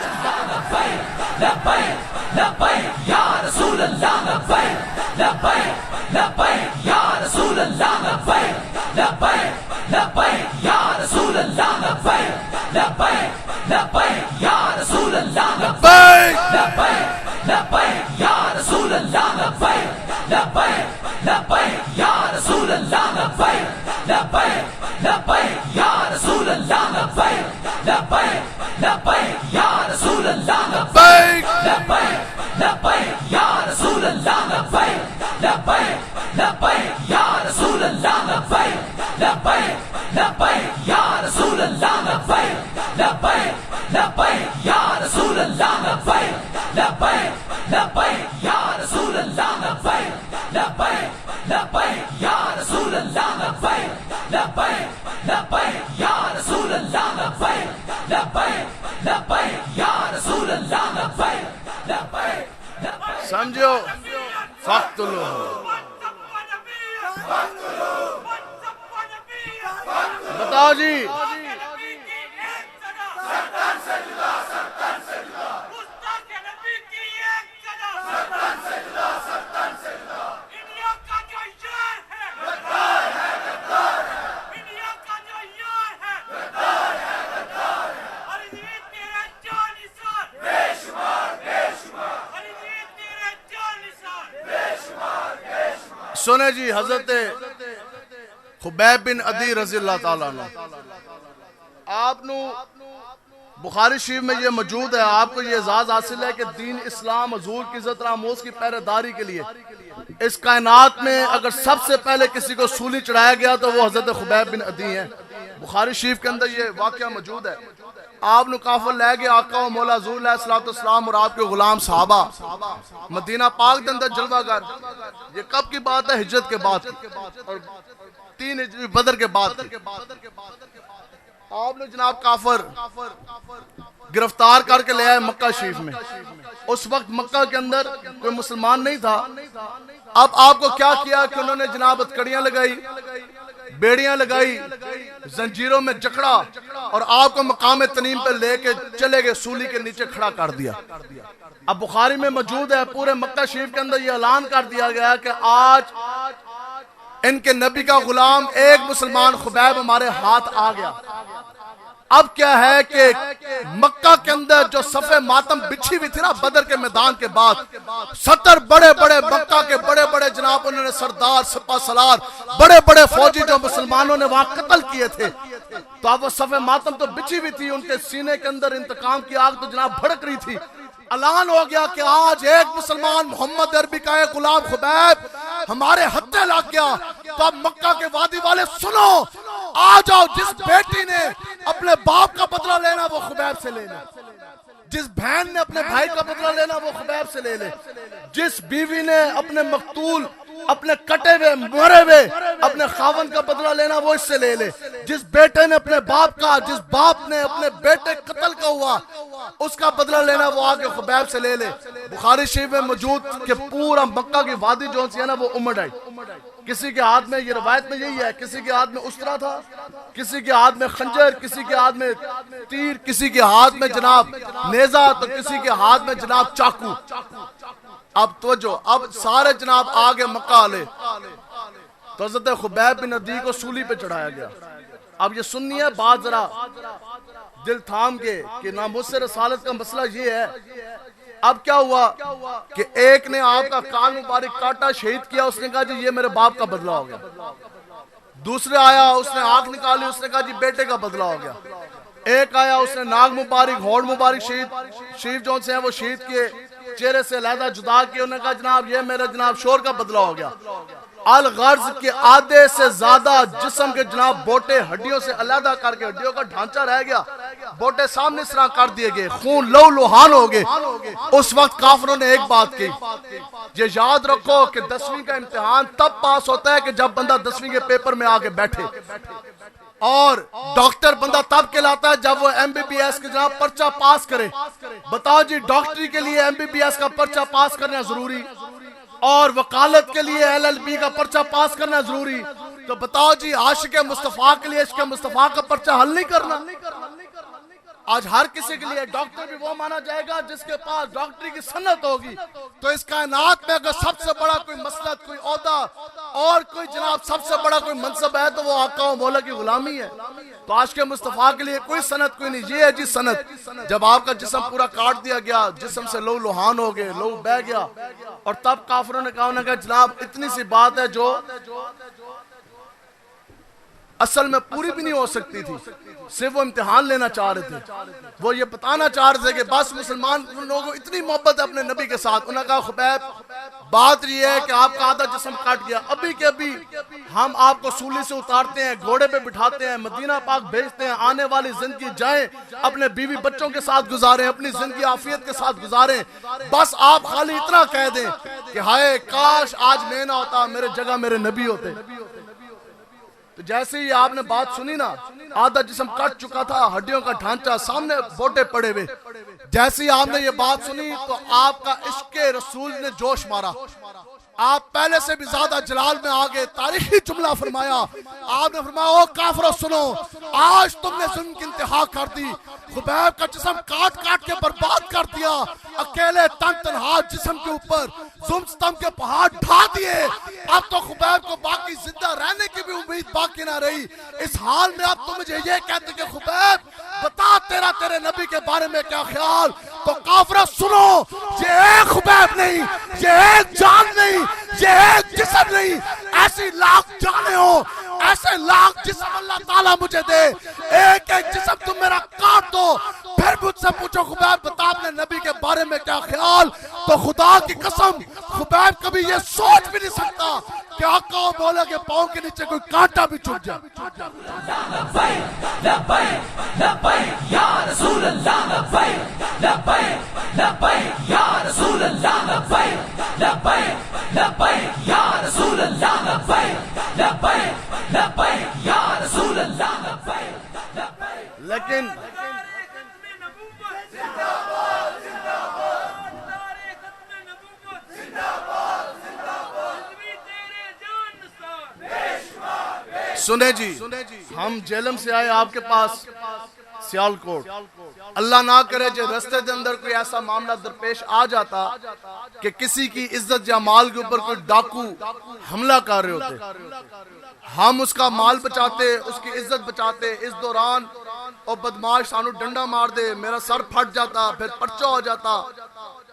لبیک لبیک یا رسول اللہ لبیک لبیک لبیک یا رسول اللہ لبیک لبیک لبیک یا رسول اللہ لبیک لبیک لبیک یا رسول اللہ لبیک لبیک لبیک یا رسول اللہ لبیک لبیک لبیک یا رسول اللہ لبیک لبیک لبیک یا رسول اللہ لبیک لبیک لبیک یا رسول اللہ لبیک لبیک لبیک یا رسول اللہ لبیک لبیک لبیک یا رسول اللہ لبیک لبیک لبیک یا رسول اللہ لبیک لبیک لبیک یا رسول اللہ لبیک لبیک لبیک یا رسول اللہ لبیک لبیک لبیک یا رسول اللہ لبیک لبیک لبیک یا رسول اللہ لبیک لبیک لبیک یا رسول اللہ لبیک لبیک. سمجھو فقتلو بتاؤ جی سنے جی حضرت خبیب بن عدی رضی اللہ تعالیٰ عنہ آپ نو بخاری شریف میں یہ موجود ہے، آپ کو یہ اعزاز حاصل ہے کہ دین اسلام حضور کی عزت ناموس کی پہرے داری کے لیے اس کائنات میں اگر سب سے پہلے کسی کو سولی چڑھایا گیا تو وہ حضرت خبیب بن عدی ہیں. بخاری شریف کے اندر یہ واقعہ موجود ہے. آپ نو کافر لے گئے آقا و مولا حضور علیہ السلام اور آپ کے غلام صحابہ مدینہ پاک کے اندر جلوہ گر. یہ کب کی بات ہے؟ ہجرت کے بعد اور 3 بدر کے بعد. آپ نے جناب کافر گرفتار کر کے لے آئے مکہ شریف میں. اس وقت مکہ کے اندر کوئی مسلمان نہیں تھا. اب آپ کو کیا کیا کہ انہوں نے جناب ہتکڑیاں لگائی, بیڑیاں لگائی, زنجیروں میں جکڑا اور آپ کو مقام تنیم پہ لے کے چلے گئے, سولی کے نیچے کھڑا کر دیا. اب بخاری میں موجود ہے, پورے مکہ شریف کے اندر یہ اعلان کر دیا گیا کہ آج ان کے نبی کا غلام ایک مسلمان خبیب ہمارے ہاتھ آ گیا. اب کیا ہے کہ مکہ کے اندر جو صف ماتم بچھی ہوئی تھی نا بدر کے میدان کے بعد, 70 بڑے بڑے مکہ کے بڑے بڑے جناب انہوں نے سردار سپہ سالار بڑے بڑے فوجی جو مسلمانوں نے وہاں قتل کیے تھے, تو اب وہ صف ماتم تو بچھی ہوئی تھی, ان کے سینے کے اندر انتقام کی آگ تو جناب بھڑک رہی تھی. اعلان ہو گیا کہ آج ایک مسلمان محمد عربی کا ایک غلام خبیب ہمارے ہتھے لگ گیا. تو اب مکہ کے وادی والے سنو, آ جاؤ, جس بیٹی نے اپنے باپ کا بدلہ لینا وہ خبیب سے لے لے, جس بہن نے اپنے بھائی کا بدلہ لینا وہ خبیب سے لے لے, جس بیوی نے اپنے مقتول اپنے کٹے ہوئے مرے ہوئے اپنے خاوند کا بدلہ لینا وہ اس سے لے لے, جس بیٹے نے اپنے باپ کا, جس باپ نے اپنے بیٹے قتل کا ہوا اس کا بدلہ لینا وہ آگے خبیب سے لے لے. بخاری شریف میں موجود کہ پورا مکہ کی وادی جو سی ہے نا وہ امڑ آئی. کسی کے ہاتھ میں, یہ روایت میں یہی ہے, کسی کے ہاتھ میں اسطرا تھا, کسی کے ہاتھ میں خنجر, کسی کے ہاتھ میں تیر, کسی کے ہاتھ میں جناب نیزہ, تو کسی کے ہاتھ میں جناب چاقو. اب توجہ, اب سارے جناب آگے مکہ آلے, تو حضرت خبیب بن عدی کو سولی پہ چڑھایا گیا. اب یہ سننی ہے بات ذرا دل تھام کے کہ ناموس رسالت کا مسئلہ یہ ہے. اب کیا ہوا کہ ایک نے آپ کا کان مبارک کاٹا, شہید کیا, اس نے کہا جی یہ میرے باپ کا بدلہ ہو گیا. دوسرے آیا, اس نے آنکھ نکالی, اس نے کہا جی بیٹے کا بدلہ ہو گیا. ایک آیا, اس نے ناک مبارک, ہونٹ مبارک شریف جو سے ہیں وہ شہید کیے, چہرے سے علیحدہ جدا کیے, انہوں نے کہا جناب یہ میرے جناب شور کا بدلہ ہو گیا. الغرض کے آدھے سے زیادہ جسم کے جناب بوٹے ہڈیوں سے علیحدہ کر کے, ہڈیوں کا ڈھانچہ رہ گیا, بوٹے سامنے اس طرح کر دیے گئے, خون لو لوہان ہو گئے. اس وقت کافروں نے ایک بات کی, یہ یاد رکھو کہ 10ویں کا امتحان تب پاس ہوتا ہے کہ جب بندہ 10ویں کے پیپر میں آگے بیٹھے, اور ڈاکٹر بندہ تب کہلاتا ہے جب وہ MBBS کے جناب پرچہ پاس کرے. بتاؤ جی ڈاکٹری کے لیے MBBS کا پرچہ پاس کرنا ضروری, اور وکالت کے لیے LLB کا پرچہ پاس کرنا ضروری, تو بتاؤ جی عاشق مصطفیٰ کے لیے عشق مصطفیٰ کا پرچہ حل نہیں کرنا. آج ہر کسی کے لیے ڈاکٹر بھی وہ مانا جائے گا جس کے پاس ڈاکٹری کی سنت ہوگی. تو اس کائنات میں اگر سب سے بڑا کوئی مسلط, کوئی عہدہ اور کوئی جناب سب سے بڑا کوئی منصب ہے تو وہ آقا و مولا کی غلامی ہے. تو عاشق مصطفیٰ کے لیے کوئی سنت کوئی نہیں, یہ ہے جی سنت. جب آپ کا جسم پورا کاٹ دیا گیا, جسم سے لو لوہان ہو گئے, لو بہ گیا, اور تب کافروں نے کہا, انہوں نے کہا جناب اتنی سی بات ہے جو اصل میں پوری بھی نہیں ہو سکتی تھی, صرف وہ امتحان لینا چاہ رہے تھے, وہ یہ بتانا چاہ رہے تھے کہ بس مسلمان لوگوں کو اتنی محبت ہے اپنے نبی کے ساتھ. انہوں نے کہا خبیب بات یہ ہے کہ آپ کا آدھا جسم کٹ گیا, ابھی کے ابھی ہم آپ کو سولی سے اتارتے ہیں, گھوڑے پہ بٹھاتے ہیں, مدینہ پاک بھیجتے ہیں, آنے والی زندگی جائیں اپنے بیوی بچوں کے ساتھ گزاریں, اپنی زندگی عافیت کے ساتھ گزاریں, بس آپ خالی اتنا کہہ دیں کہ ہائے کاش آج میں نہ ہوتا, میرے جگہ میرے نبی ہوتے. تو جیسے ہی آپ نے بات سنی نا, آدھا جسم کٹ چکا تھا, ہڈیوں کا ڈھانچہ, سامنے بوٹے پڑے ہوئے, جیسے ہی آپ نے یہ بات سنی تو آپ کا عشق رسول نے جوش مارا, آپ پہلے سے بھی زیادہ جلال میں آگے. تاریخی جملہ فرمایا, آپ نے فرمایا او کافروں سنو, آج تم نے ظلم کی انتہا کر دی, خبیب کا جسم کاٹ کاٹ کے برباد کر دیا, اکیلے تن تنہا جسم کے اوپر ظلم ستم کے پہاڑ ڈھا دیے, اب تو خبیب کو باقی زندہ رہنے کی بھی امید باقی نہ رہی. اس حال میں اب تم مجھے یہ کہتے کہ خبیب بتا تیرے نبی کے بارے میں کیا خیال. تو کافرہ سنو, یہ ایک خبیب نہیں, یہ ایک جان نہیں, یہ ایک جسم نہیں, ایسی لاکھ جانے ہو, ایسے لاکھ جسم اللہ تعالیٰ مجھے دے, ایک ایک جسم تم میرا کاٹ دو, پھر مجھ سے پوچھو خبیب بتا اپنے نبی کے بارے میں کیا خیال. تو خدا کی قسم خبیب کبھی یہ سوچ بھی نہیں سکتا کہ آقا و مولا کے پاؤں کے نیچے کوئی کانٹا بھی چپ جائے. لبیک لبیک لبیک یا رسول اللہ, لبیک لبیک لبیک یا رسول اللہ, لبیک لبیک لبیک یا رسول اللہ, لبیک لبیک لبیک یا رسول اللہ, لبیک لبیک سنے جی، ہم جیلم سے آئے آپ کے پاس سیالکوٹ. اللہ نہ کرے جو رستے دے اندر کوئی ایسا معاملہ درپیش آ جاتا کہ کسی کی عزت یا مال کے اوپر کوئی ڈاکو حملہ کر رہے ہوتے، ہم اس کا مال بچاتے، اس کی عزت بچاتے. اس دوران اور بدماش سانو ڈنڈا مار دے، میرا سر پھٹ جاتا، پھر پرچہ ہو جاتا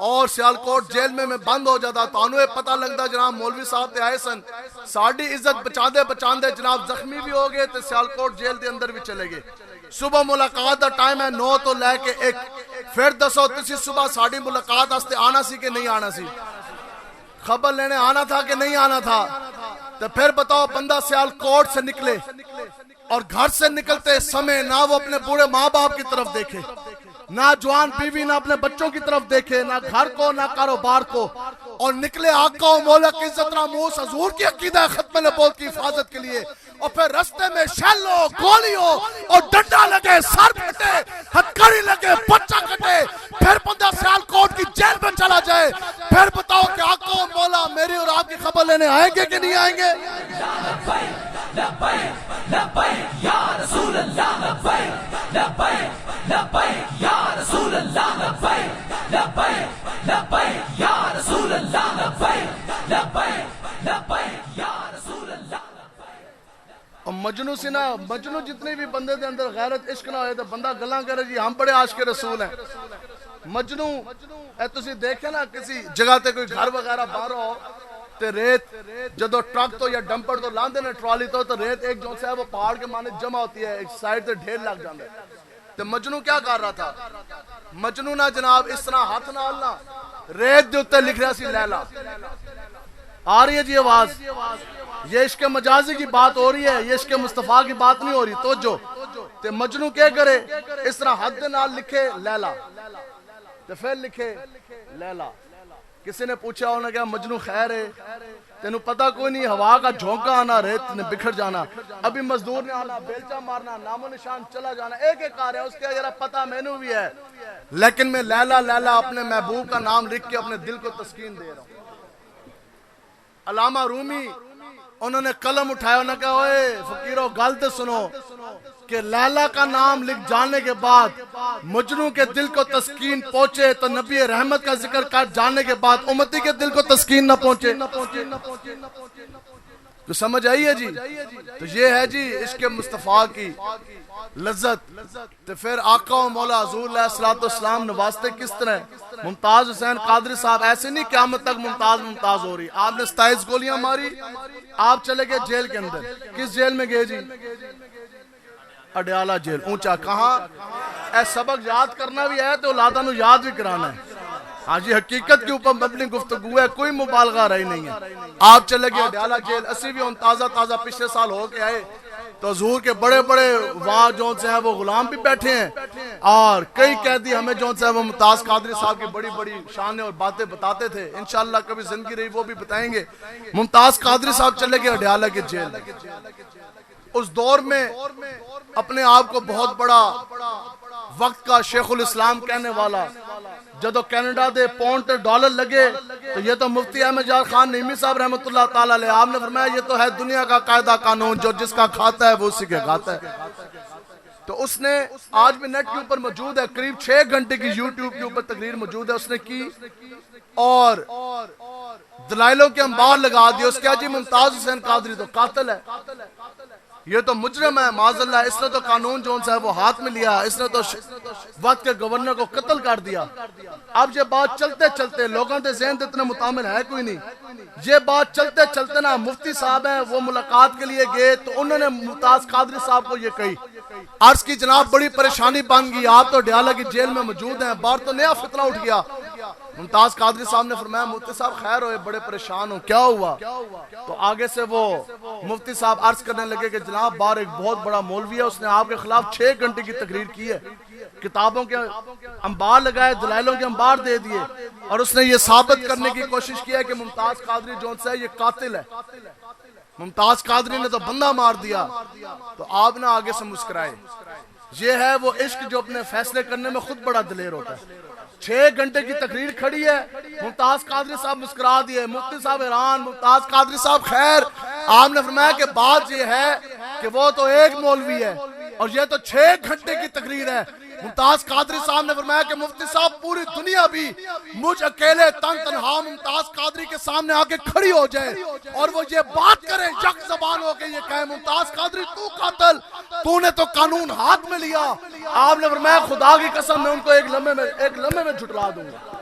اور سیالکوٹ جیل میں بند ہو جاتا. تو انہوں یہ پتہ لگتا جناب مولوی صاحب تے آئے سن، ساڑھی عزت بچاندے جناب زخمی بھی ہو گئے تے سیالکوٹ جیل دے اندر بھی چلے گئے. صبح ملاقات دا ٹائم ہے 9 تو لے کے 1. پھر دسو تسی صبح ساڑھی ملاقات آستے آنا سی کہ نہیں آنا سی؟ خبر لینے آنا تھا کہ نہیں آنا تھا؟ تو پھر بتاؤ بندہ سیالکوٹ سے نکلے اور گھر سے نکلتے سمے نہ وہ اپنے بوڑھے ماں باپ کی طرف دیکھے، نہ جوان بیوی، نہ اپنے بچوں کی طرف دیکھے، نہ گھر کو نہ کاروبار کو، اور نکلے آقا و مولا کی عزت ناموس حضور کی عقیدہ ختم نبوت کی حفاظت کے لیے. اور پھر رستے میں شیل ہو، گولی ہو اور ڈنڈا لگے، سر پھٹے، ہتھکڑی لگے، بچہ کٹے، پھر بندہ سیالکوٹ کی جیل میں چلا جائے. پھر بتاؤ کہ آقا و مولا میری اور آپ کی خبر لینے آئیں گے کہ نہیں آئیں گے؟ لبیک لبیک لبیک یا رسول اللہ، لبیک لبیک لبیک یا رسول اللہ، لبیک لبیک لبیک یا رسول اللہ، لبیک لبیک لبیک یا رسول اللہ. اور مجنو سے نا، مجنو جتنے بھی بندے دے اندر غیرت عشق نہ ہوئے تو بندہ گلاں کرے جی ہم بڑے عاشق رسول ہیں. مجنو اے تسی دیکھیں نا کسی جگہ تے کوئی گھر وغیرہ باہر ہو تے ریت جدو ٹرک تو یا ڈمپر تو لاندے نے ٹرالی تو ریت ایک جو سے ہے وہ پہاڑ کے مانے جمع ہوتی ہے، ایک سائڈ تے ڈھیر لگ جاندے. تو مجنو کیا کر رہا تھا؟ مجنو نہ جناب اس طرح ہاتھ نہ اللہ ریت دے اتے لکھ رہا سی لیلا. آ رہی ہے جی آواز؟ یہ عشق مجازی کی بات ہو رہی ہے، یہ عشق مصطفیٰ کی بات نہیں ہو رہی. تو جو تے مجنو کیا کرے اس طرح حد دے نال لکھے لیلا، تے پھر لکھے لیلا. کسی نے پوچھا انہوں نے کہا مجنو خیر ہے، تینوں پتہ کوئی نہیں، ہوا کا جھونکا آنا، ریت نے بکھر جانا، ابھی مزدور نے آنا، بیلچہ مارنا، نام و نشان چلا جانا. ایک ایک آ رہا ہے، اس کے ذرا پتہ میں نے بھی ہے، لیکن میں لیلا لیلا اپنے محبوب کا نام لکھ کے اپنے دل کو تسکین دے رہا ہوں. علامہ رومی انہوں نے قلم اٹھایا، انہوں نے کہا اوئے فقیرو گل تے سنو کہ لیلا کا نام لکھ جانے کے بعد مجنو کے دل کو تسکین پہنچے تو نبی رحمت کا ذکر کر جانے کے بعد امتی کے دل کو تسکین نہ پہنچے. تو سمجھ آئی ہے جی؟ تو یہ ہے جی عشق مصطفیٰ کی لذت. تو پھر آقا و مولا حضور علیہ السلام نوازتے کس طرح؟ ممتاز حسین قادری صاحب ایسے نہیں قیامت تک ممتاز ہو رہی. آپ نے 27 گولیاں ماری، آپ چلے گئے جیل کے اندر. کس جیل میں گئے جی؟ اڈیالہ جیل. اونچا کہاں؟ اے سبق یاد کرنا بھی ہے تو اولادہ نو یاد بھی کرانا ہے. ہاں جی حقیقت کے اوپر مبنی گفتگو ہے، کوئی مبالغہ رہی نہیں ہے. آپ چلے گئے اڈیالہ جیل. اسی بھی ان تازہ پچھلے سال ہو کے آئے تو حضور کے بڑے بڑے وہاں جون سے ہیں وہ غلام بھی بیٹھے ہیں اور کئی قیدی ہمیں جون سے ہیں وہ ممتاز قادری صاحب کی بڑی بڑی شانیں اور باتیں بتاتے تھے. انشاءاللہ کبھی زندگی رہی وہ بھی بتائیں گے. ممتاز قادری صاحب چلے گئے اڈیالہ کے جیل. اس دور میں اپنے آپ کو بہت بڑا وقت کا شیخ الاسلام کہنے والا، جدو کینیڈا دے پاؤنڈ تے ڈالر لگے تو یہ تو مفتی احمد جار خان نعیمی صاحب رحمۃ اللہ تعالیٰ علیہ، آپ نے فرمایا یہ تو ہے دنیا کا قاعدہ قانون، جو جس کا کھاتا ہے وہ اسی کے کھاتا ہے. تو اس نے آج بھی نیٹ کے اوپر موجود ہے، قریب 6 گھنٹے کی یوٹیوب کے اوپر تقریر موجود ہے اس نے کی اور دلائلوں کے انبار لگا دیا. اس کیا جی ممتاز حسین قادری تو قاتل ہے، یہ تو مجرم ہے معاذ اللہ، اس نے تو قانون جو ہے وہ ہاتھ میں لیا، اس نے تو وقت کے گورنر کو قتل کر دیا. اب یہ بات چلتے چلتے لوگوں کے ذہن اتنے متعامل ہے کوئی نہیں. یہ بات چلتے چلتے نا مفتی صاحب ہیں وہ ملاقات کے لیے گئے تو انہوں نے ممتاز قادری صاحب کو یہ کہی، عرض کی جناب بڑی پریشانی بن گئی، آپ تو اڈیالہ کی جیل میں موجود ہیں، باہر تو نیا فتنہ اٹھ گیا. ممتاز قادری صاحب نے فرمایا مفتی صاحب خیر ہوئے، بڑے پریشان ہوں، کیا ہوا؟ تو آگے سے وہ مفتی صاحب عرض کرنے لگے کہ جناب باہر ایک بہت بڑا مولوی ہے، اس نے آپ کے خلاف 6 گھنٹے کی تقریر کی ہے، کتابوں کے انبار لگائے، دلائلوں کے انبار دے دیے اور اس نے یہ ثابت کرنے کی کوشش کی ہے کہ ممتاز قادری جون سے یہ قاتل ہے، ممتاز قادری نے تو بندہ مار دیا. تو آپ نے آگے سے مسکرائے. یہ ہے وہ عشق جو اپنے فیصلے کرنے میں خود بڑا دلیر ہوتا ہے. 6 گھنٹے کی تقریر کھڑی ہے، ممتاز قادری صاحب مسکرا دیے، مفتی صاحب حیران، ممتاز قادری صاحب خیر. آپ نے فرمایا کہ بات یہ ہے کہ وہ تو ایک مولوی ہے اور یہ تو 6 گھنٹے کی تقریر ہے۔ ممتاز قادری صاحب نے فرمایا کہ مفتی صاحب پوری دنیا بھی مجھ اکیلے تنہا ممتاز قادری کے سامنے آ کے کھڑی ہو جائے اور وہ یہ بات کرے یک زبان ہو کے یہ کہے ممتاز قادری تو قاتل، تو نے تو قانون ہاتھ میں لیا۔ آپ نے فرمایا خدا کی قسم میں ان کو ایک لمحے میں جھٹلا دوں گا۔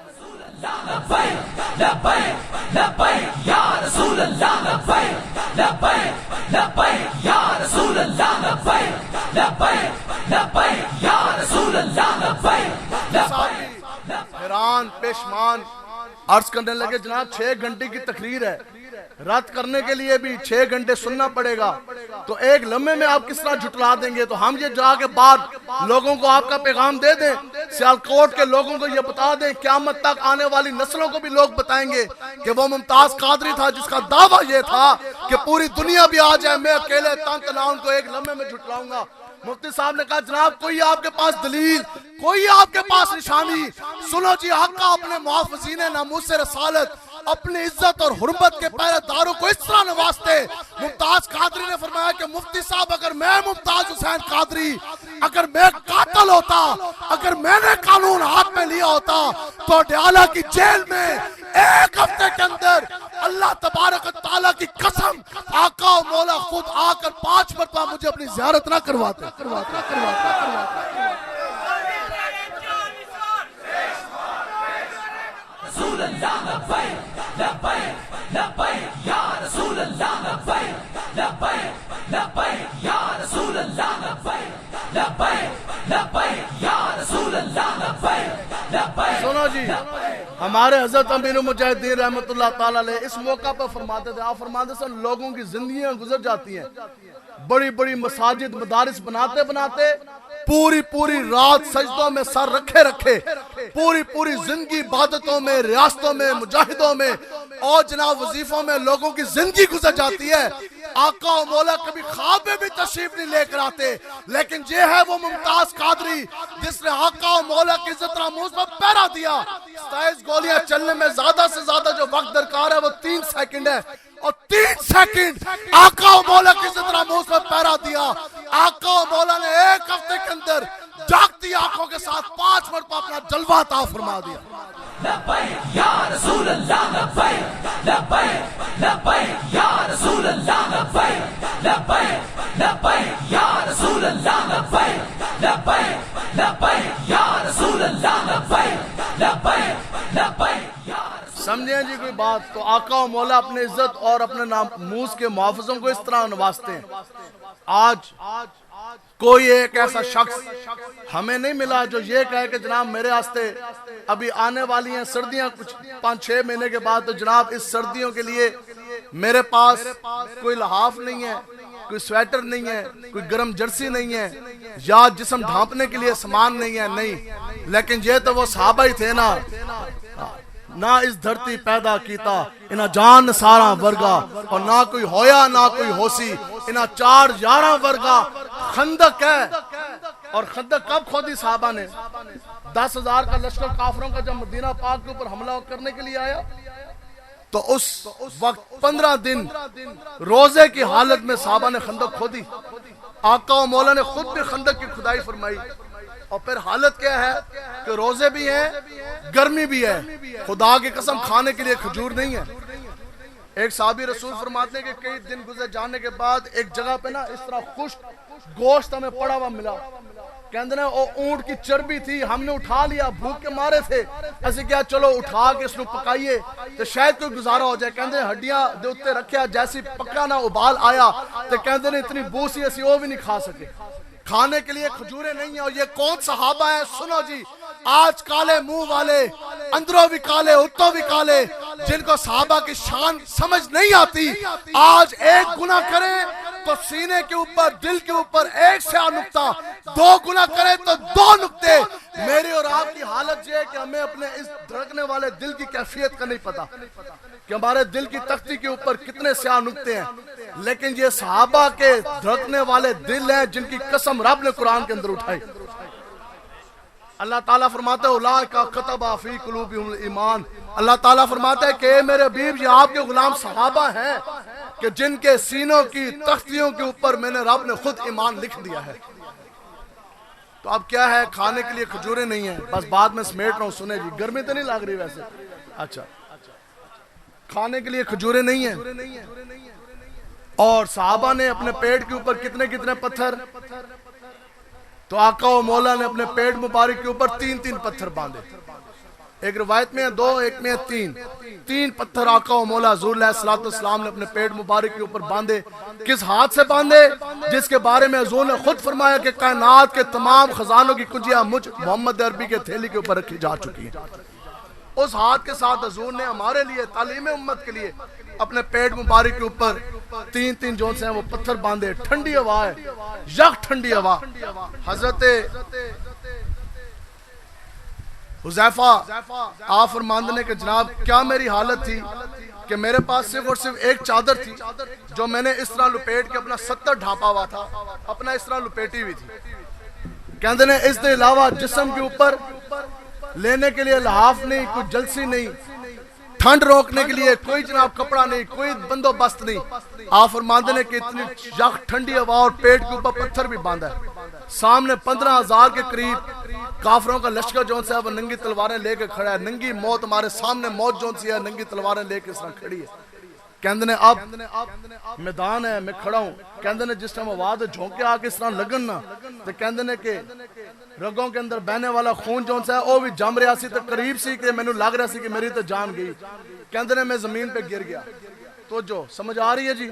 لبیک لبیک لبیک یا رسول اللہ، لبیک لبیک لبیک یا رسول اللہ، لبیک لبیک لبیک یا رسول اللہ، لبیک لبیک۔ حیران پیشمان عرض کرنے لگے جناب 6 گھنٹے کی تقریر ہے، رد کرنے کے لیے بھی 6 گھنٹے سننا پڑے گا، تو ایک لمحے میں آپ کس طرح جھٹلا دیں گے؟ تو ہم یہ جا کے بعد لوگوں کو آپ کا پیغام دے دیں، سیالکوٹ کے لوگوں کو یہ بتا دیں، قیامت تک آنے والی نسلوں کو بھی لوگ بتائیں گے کہ وہ ممتاز قادری تھا جس کا دعویٰ یہ تھا کہ پوری دنیا بھی آ جائے میں اکیلے تنہا ان کو ایک لمحے میں جھٹلاؤں گا۔ مفتی صاحب نے کہا جناب کوئی آپ کے پاس دلیل، کوئی آپ کے پاس نشانی؟ سنو جی، آقا اپنے محافظین ناموس رسالت، اپنی عزت اور حرمت کے پہرے داروں کو اس طرح نوازتے۔ ممتاز قادری نے فرمایا کہ مفتی صاحب اگر میں ممتاز حسین قادری اگر میں قاتل ہوتا، اگر میں نے قانون ہاتھ میں لیا ہوتا تو ڈیالہ کی جیل میں 1 ہفتے کے اندر اللہ تبارک و تعالیٰ کی قسم آقا و مولا خود آ کر 5 مرتبہ مجھے اپنی زیارت نہ کرواتے۔ رسول اللہ، لبیک لبیک لبیک یا رسول اللہ، لبیک لبیک لبیک یا رسول اللہ، لبیک لبیک لبیک یا رسول اللہ، لبیک لبیک۔ سنو جی، ہمارے حضرت امیر المجاہدین رحمت اللہ تعالیٰ علیہ اس موقع پر فرماتے تھے، آپ فرماتے تھے لوگوں کی زندگیاں گزر جاتی ہیں، بڑی بڑی مساجد مدارس بناتے بناتے پوری رات سجدوں میں سر رکھے پوری زندگی عبادتوں میں، ریاستوں میں، مجاہدوں میں اور جناب وظیفوں میں لوگوں کی زندگی گزر جاتی ہے۔ آقا و مولا کبھی خواب میں بھی تشریف نہیں لے کر آتے، لیکن یہ ہے وہ ممتاز قادری جس نے آقا و مولا کی عزت ناموس پر پہرا دیا۔ 27 گولیاں چلنے میں زیادہ سے زیادہ جو وقت درکار ہے وہ 3 سیکنڈ ہے، اور 3 سیکنڈ آقا و مولا کی عزت ناموس پر پہرا دیا۔ آقا و مولا نے 1 ہفتے کے اندر جاگتی آنکھوں کے ساتھ 5 مرتبہ اپنا جلوہ عطا فرما دیا۔ لبیک یا رسول اللہ، لبیک لبیک لبیک یا رسول اللہ، لبیک لبیک لبیک یا رسول اللہ، لبیک لبیک لبیک یا رسول اللہ، لبیک لبیک لبیک یا رسول۔ سمجھیں جی کوئی بات؟ تو آقا و مولا اپنے عزت اور اپنے ناموس کے محافظوں کو اس طرح نوازتے ہیں۔ آج کوئی ایک ایسا شخص ہمیں نہیں ملا جو یہ کہے کہ جناب میرے واسطے ابھی آنے والی ہیں سردیاں کچھ 5-6 مہینے کے بعد، تو جناب اس سردیوں کے لیے میرے پاس کوئی لحاف نہیں ہے، کوئی سویٹر نہیں ہے، کوئی گرم جرسی نہیں ہے، یا جسم ڈھانپنے کے لیے سامان نہیں ہے، نہیں۔ لیکن یہ تو وہ صحابہ ہی تھے نا، نہ اس دھرتی پیدا کیتا انہا جان سارا ورگا، اور نہ کوئی ہویا نہ کوئی ہوسی انہا 4 11 ورگا۔ خندق ہے، اور خندق کب کھودی صحابہ نے؟ 10,000 کا لشکر کافروں کا جب مدینہ پاک کے اوپر حملہ کرنے کے لیے آیا تو اس وقت 15 دن روزے کی حالت میں صحابہ نے خندق کھودی۔ آقا و مولا نے خود بھی خندق کی کھدائی فرمائی، اور پھر حالت کیا ہے کہ روزے بھی ہیں، گرمی بھی ہے، خدا کی قسم کھانے کے لیے کھجور نہیں ہے۔ ایک صحابی رسول فرماتے ہیں کہ کئی دن گزر جانے کے بعد ایک جگہ پہ نا اس طرح خشک گوشت ہمیں پڑا ہوا ملا، کہندے نا وہ اونٹ کی چربی تھی، ہم نے اٹھا لیا، بھوک کے مارے تھے، ایسے کیا چلو اٹھا کے اس کو پکائیے تو شاید کوئی گزارا ہو جائے۔ کہندے ہڈیاں دے اتے رکھیا، جیسی پکا نا ابال آیا تو کہندے نے اتنی بوسی ایسی وہ بھی نہیں کھا سکے، کھانے کے لیے کھجورے نہیں ہیں۔ اور یہ کون صحابہ ہیں؟ سنو جی، آج کالے منہ والے، اندروں بھی کالے اتوں بھی کالے، جن کو صحابہ کی شان سمجھ نہیں آتی، آج ایک گناہ کریں تو سینے کے اوپر دل کے اوپر 1 سیاہ نقطہ، 2 گناہ کریں تو 2 نقطے۔ میری اور آپ کی حالت یہ ہے کہ ہمیں اپنے اس دھڑکنے والے دل کی کیفیت کا نہیں پتا کہ ہمارے دل کی تختی کے اوپر کتنے سیاہ نقطے ہیں، لیکن یہ صحابہ کے دھڑکنے والے دل ہیں جن کی قسم رب نے قرآن کے اندر اٹھائی۔ اللہ تعالیٰ فرماتا ہے اولئک کتب فی قلوبہم الایمان، اللہ تعالیٰ فرماتا ہے کہ اے میرے حبیب یہ آپ کے غلام صحابہ ہیں کہ جن کے سینوں کی تختیوں کے اوپر میں نے رب نے خود ایمان لکھ دیا ہے۔ تو اب کیا ہے، کھانے کے لیے کھجوریں نہیں ہیں، بس بعد میں سمیٹ رہا ہوں، سنے جی، گرمی تو نہیں لگ رہی ویسے؟ اچھا، کھانے کے لیے کھجوریں نہیں ہیں، اور صحابہ نے اپنے پیٹ کے اوپر کتنے کتنے پتھر، تو آقا و مولا نے اپنے پیٹ مبارک کے اوپر 3 پتھر باندھے، ایک روایت میں 2، ایک میں 3 پتھر آقا و مولا حضور علیہ السلام نے اپنے پیٹ مبارک کے اوپر باندھے۔ کس ہاتھ سے باندھے؟ جس کے بارے میں حضور نے خود فرمایا کہ کائنات کے تمام خزانوں کی کنجیاں مجھ محمد عربی کے تھیلی کے اوپر رکھی جا چکی ہیں۔ اس ہاتھ کے ساتھ حضور نے ہمارے لیے، تعلیم امت کے لیے، اپنے پیٹ مبارک کے اوپر 3 جو سے ہیں وہ پتھر باندھے۔ ٹھنڈی ہوا ہے، یک ٹھنڈی ہوا۔ حضرت حذیفہ آپ فرماندے نے کہ جناب کیا میری حالت تھی کہ میرے پاس صرف اور صرف ایک چادر تھی جو میں نے اس طرح لپیٹ کے اپنا 70 ڈھانپا ہوا تھا، اپنا اس طرح لپیٹی ہوئی تھی۔ کہندے نے اس کے علاوہ جسم کے اوپر لینے کے لیے لحاف نہیں، کوئی جلسی نہیں، ٹھنڈ روکنے کے لیے کوئی جناب کپڑا نہیں، کوئی بندوبست نہیں۔ آپ فرماندے نے کہ اتنی یک ٹھنڈی ہوا اور پیٹ کے اوپر پتھر بھی باندھا ہے۔ سامنے 15,000 کے قریب کافروں کا لشکر جون سے ہے، وہ ننگی تلواریں لے کے کھڑا ہے، ننگی موت ہمارے سامنے موت جون سی ہے، ننگی تلواریں لے کے اس طرح کھڑی ہے۔ کہندے نے اب میدان ہے، میں کھڑا ہوں، کہندے نے جس ٹائم آواز جھونکے آ کے اس طرح لگن نا، تو کہندے نے کہ رگوں کے اندر بہنے والا خون جون سا ہے وہ بھی جم رہا سی، تو قریب سی کہ میں نے لگ رہا سی کہ میری تو جان گئی۔ کہندے نے میں زمین پہ گر گیا۔ تو جو سمجھ آ رہی ہے جی؟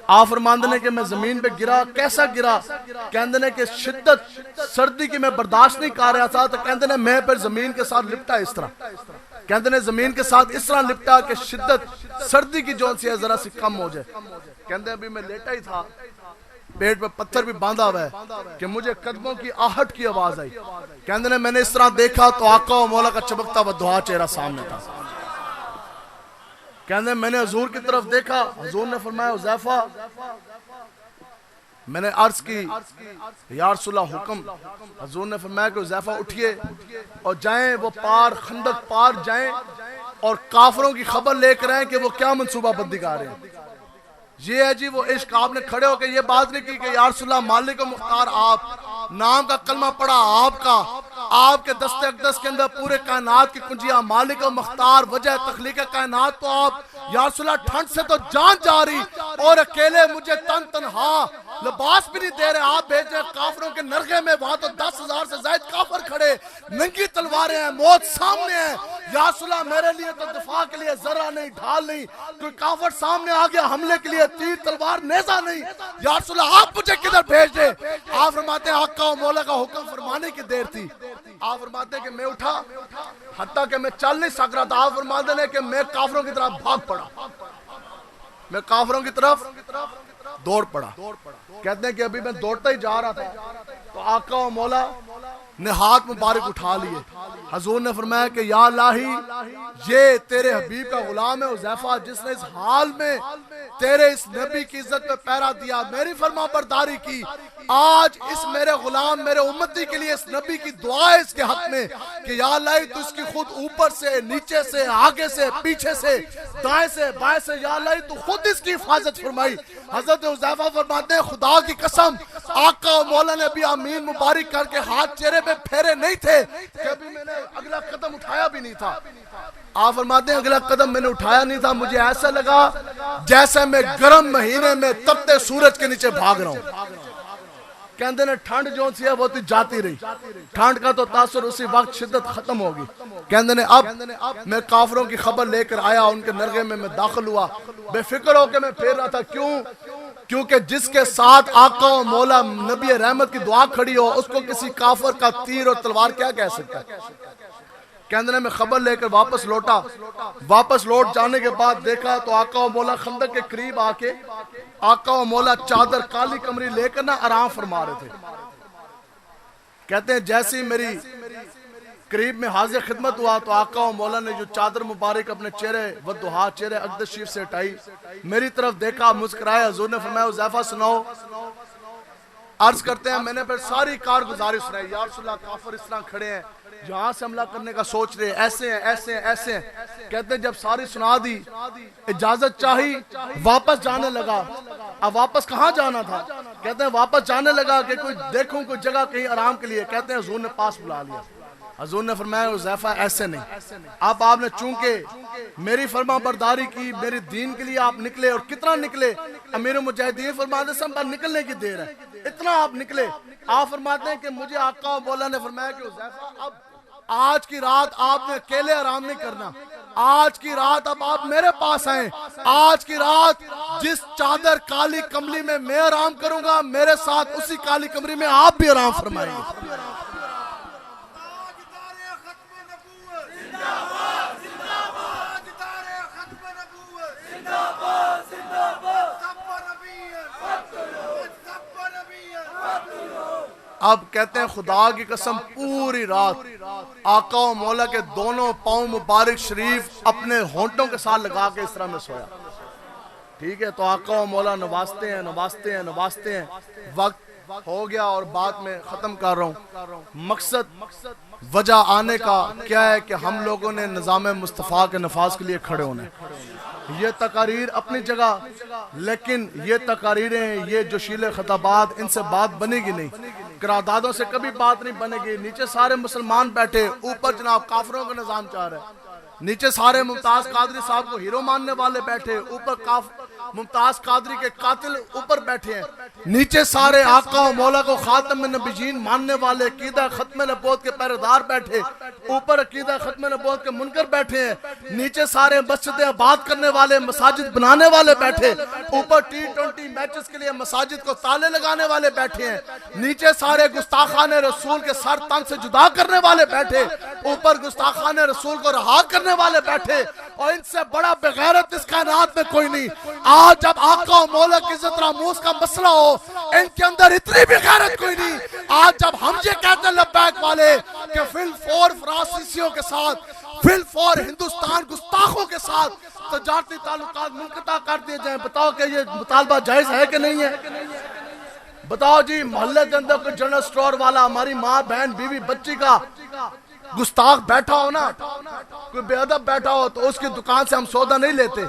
آپ فرماندے نے کہ میں زمین پہ گرا، کیسا گرا؟ کہندے نے کہ شدت سردی کی میں برداشت نہیں کر رہا تھا، تو کہندے نے میں پھر زمین کے ساتھ لپٹا اس طرح، کہندے نے زمین کے ساتھ اس طرح لپٹا کہ شدت سردی کی جون سی ہے ذرا سی کم ہو جائے۔ کہندے ابھی میں لیٹا ہی تھا، پیٹ پہ پتھر بھی باندھا ہوا ہے کہ مجھے قدموں کی آہٹ کی آواز آئی۔ کہندے نے میں نے اس طرح دیکھا تو آقا و مولا کا چمکتا ہوا دعا چہرہ سامنے تھا۔ کہندے میں نے حضور کی طرف دیکھا، حضور نے فرمایا حذیفہ، میں نے عرض کی یا رسول اللہ حکم، حضور نے فرمایا کہ حذیفہ اٹھئے اور جائیں، وہ پار خندق پار جائیں اور کافروں کی خبر لے کر آئیں کہ وہ کیا منصوبہ بندی کر رہے ہیں۔ یہ ہے جی وہ عشق۔ آپ نے کھڑے ہو کے یہ بات نہیں کی کہ یا رسول اللہ مالک و مختار آپ، نام کا کلمہ پڑھا آپ کا، آپ کے دست اقدس کے اندر پورے کائنات کی کنجیاں، مالک و مختار، وجہ تخلیق کائنات، تو آپ یا رسول اللہ ٹھنڈ سے تو جان جا رہی اور اکیلے مجھے تنہا لباس بھی نہیں دے رہے، آپ بھیج رہے کافروں کے نرغے میں، وہاں تو 10,000 سے زائد کافر کھڑے، ننگی تلواریں ہیں، موت سامنے ہیں۔ یا رسول اللہ میرے لیے تو دفاع کے لیے ذرہ نہیں، ڈھال نہیں، کوئی کافر سامنے آ گیا حملے کے لیے تیر تلوار نیزہ نہیں، یا رسول اللہ آپ مجھے کدھر بھیج دے؟ آپ فرماتے ہیں آقا و مولا کا حکم فرمانے کی دیر تھی۔ آپ فرماتے ہیں کہ میں اٹھا، حتیٰ کہ میں چل نہیں سک رہا تھا، آپ فرماتے ہیں کہ میں کافروں کی طرف بھاگ پڑا، میں کافروں کی طرف دوڑ پڑا۔ کہتے ہیں کہ ابھی میں دوڑتا ہی جا رہا تھا تو آقا و مولا نے ہاتھ مبارک اٹھا لیے۔ حضور نے فرمایا کہ یا الہی یہ تیرے حبیب کا غلام ہے حذیفہ، جس نے اس حال میں تیرے اس نبی کی عزت پہ پیرا دیا، میری فرما برداری کی، آج اس میرے غلام میرے امتی کے لیے اس نبی کی دعا ہے اس کے حق میں کہ یا الہی تو اس کی خود اوپر سے، نیچے سے، آگے سے، پیچھے سے، دائیں سے، بائیں سے، یا الہی تو خود اس کی حفاظت فرمائی۔ حضرت حذیفہ فرماتے ہیں خدا کی قسم آقا و مولا نے ابھی آمین مبارک کر کے ہاتھ چہرے پہ پھیرے نہیں تھے کہ ابھی میں نے اگلا قدم اٹھایا بھی نہیں تھا۔ آپ فرماتے ہیں اگلا قدم میں نے اٹھایا نہیں تھا، مجھے ایسا لگا جیسے میں گرم مہینے میں تپتے سورج کے نیچے بھاگ رہا ہوں۔ کہندے نے ٹھنڈ جو سی ہے وہ تو جاتی رہی، ٹھنڈ کا تو تاثر اسی وقت شدت ختم ہوگی۔ کہندے نے اب میں کافروں کی خبر لے کر آیا، ان کے نرغے میں داخل ہوا، بے فکر ہو کے میں پھیر رہا تھا۔ کیونکہ جس کے ساتھ آقا و مولا نبی رحمت کی دعا کھڑی ہو اس کو کسی کافر کا تیر اور تلوار کیا کہہ سکتا ہے؟ کہندے نے میں خبر لے کر واپس لوٹا، واپس لوٹ جانے کے بعد دیکھا تو آقا و مولا خندق کے قریب آ کے آقا و مولا چادر کالی کمری لے کر نہ آرام فرما رہے تھے۔ کہتے ہیں جیسی میری قریب میں حاضر خدمت ہوا تو آقا و مولا نے جو چادر مبارک اپنے چہرے ودہا چہرے اقدس شریف سے ہٹائی، میری طرف دیکھا، مسکرائے، حضور نے فرمایا حذیفہ سناؤ عرض کرتے ہیں میں نے پھر ساری کارگزاری سنائی، یا رسول اللہ کافر اس طرح کھڑے ہیں، یہاں سے حملہ کرنے کا سوچ رہے، ایسے ہیں ایسے ہیں ایسے ہیں۔ کہتے ہیں جب ساری سنا دی، اجازت چاہی، واپس جانے لگا۔ اب واپس کہاں جانا تھا؟ کہتے ہیں واپس جانے لگا کہ کوئی دیکھوں کوئی جگہ کہیں آرام کے لیے۔ کہتے ہیں حضور نے پاس بلا لیا۔ حضور نے فرمایا حذیفہ ایسے نہیں، اب آپ نے چونکہ میری فرما برداری کی، میری دین کے لیے آپ نکلے، اور کتنا نکلے؟ امیر المجاہدین فرماتے ہیں بس نکلنے کی دیر ہے، اتنا آپ نکلے۔ آپ فرماتے ہیں کہ مجھے آقا و مولا نے فرمایا کہ حذیفہ اب آج کی رات آپ نے اکیلے آرام نہیں کرنا، آج کی رات اب آپ میرے پاس آئیں، آج کی رات جس چادر کالی کملی میں میں آرام کروں گا، میرے ساتھ اسی کالی کمری میں آپ بھی آرام فرمائیں گے۔ اب کہتے ہیں خدا کی قسم پوری رات آقا و مولا کے دونوں پاؤں مبارک شریف اپنے ہونٹوں کے ساتھ لگا کے اس طرح میں سویا۔ ٹھیک ہے، تو آقا و مولا نوازتے ہیں نوازتے ہیں نوازتے ہیں۔ وقت ہو گیا اور بات میں ختم کر رہا ہوں۔ مقصد وجہ آنے کا کیا ہے کہ ہم لوگوں نے نظام مصطفیٰ کے نفاذ کے لیے کھڑے ہونے۔ یہ تقاریر اپنی جگہ، لیکن یہ تقاریریں، یہ جوشیلے خطابات، ان سے بات بنے گی نہیں، قراردادوں سے کبھی بات نہیں بنے گی۔ نیچے سارے مسلمان بیٹھے، اوپر جناب کافروں کا نظام چاہ رہا ہے۔ نیچے سارے ممتاز قادری صاحب کو ہیرو ماننے والے بیٹھے، اوپر ممتاز قادری کے قاتل اوپر بیٹھے ہیں۔ نیچے سارے آقا و مولا کو خاتم النبیین ماننے والے، عقیدہ ختم نبوت کے پہرےدار بیٹھے، اوپر عقیدہ ختم نبوت کے منکر بیٹھے ہیں۔ نیچے سارے مسجد آباد کرنے والے، مساجد بنانے والے بیٹھے، اوپر T20 میچز کے لیے مساجد کو تالے لگانے والے بیٹھے ہیں۔ نیچے سارے گستاخان رسول کے سر تن سے جدا کرنے والے بیٹھے، اوپر گستاخان رسول کو رہا کرنے والے بیٹھے، اور ان سے بڑا بغیرت اس کائنات میں کوئی نہیں۔ آج جب آقا و مولا کی عزت ناموس کا مسئلہ ہو، ان کے اندر اتنی بھی غیرت کوئی نہیں۔ آج جب ہم یہ کہتے ہیں لبیک والے کہ فل فور فرانسیسیوں کے ساتھ، فل فور ہندوستان گستاخوں کے ساتھ تجارتی تعلقات منقطع کر دیے جائیں، بتاؤ کہ یہ مطالبہ جائز ہے کہ نہیں ہے؟ بتاؤ جی، محلے کے اندر کوئی جنرل سٹور والا ہماری ماں بہن بیوی بچی کا گستاخ بیٹھا ہو نا، کوئی بے ادب بیٹھا ہو، تو اس کی دکان سے ہم سودا نہیں لیتے،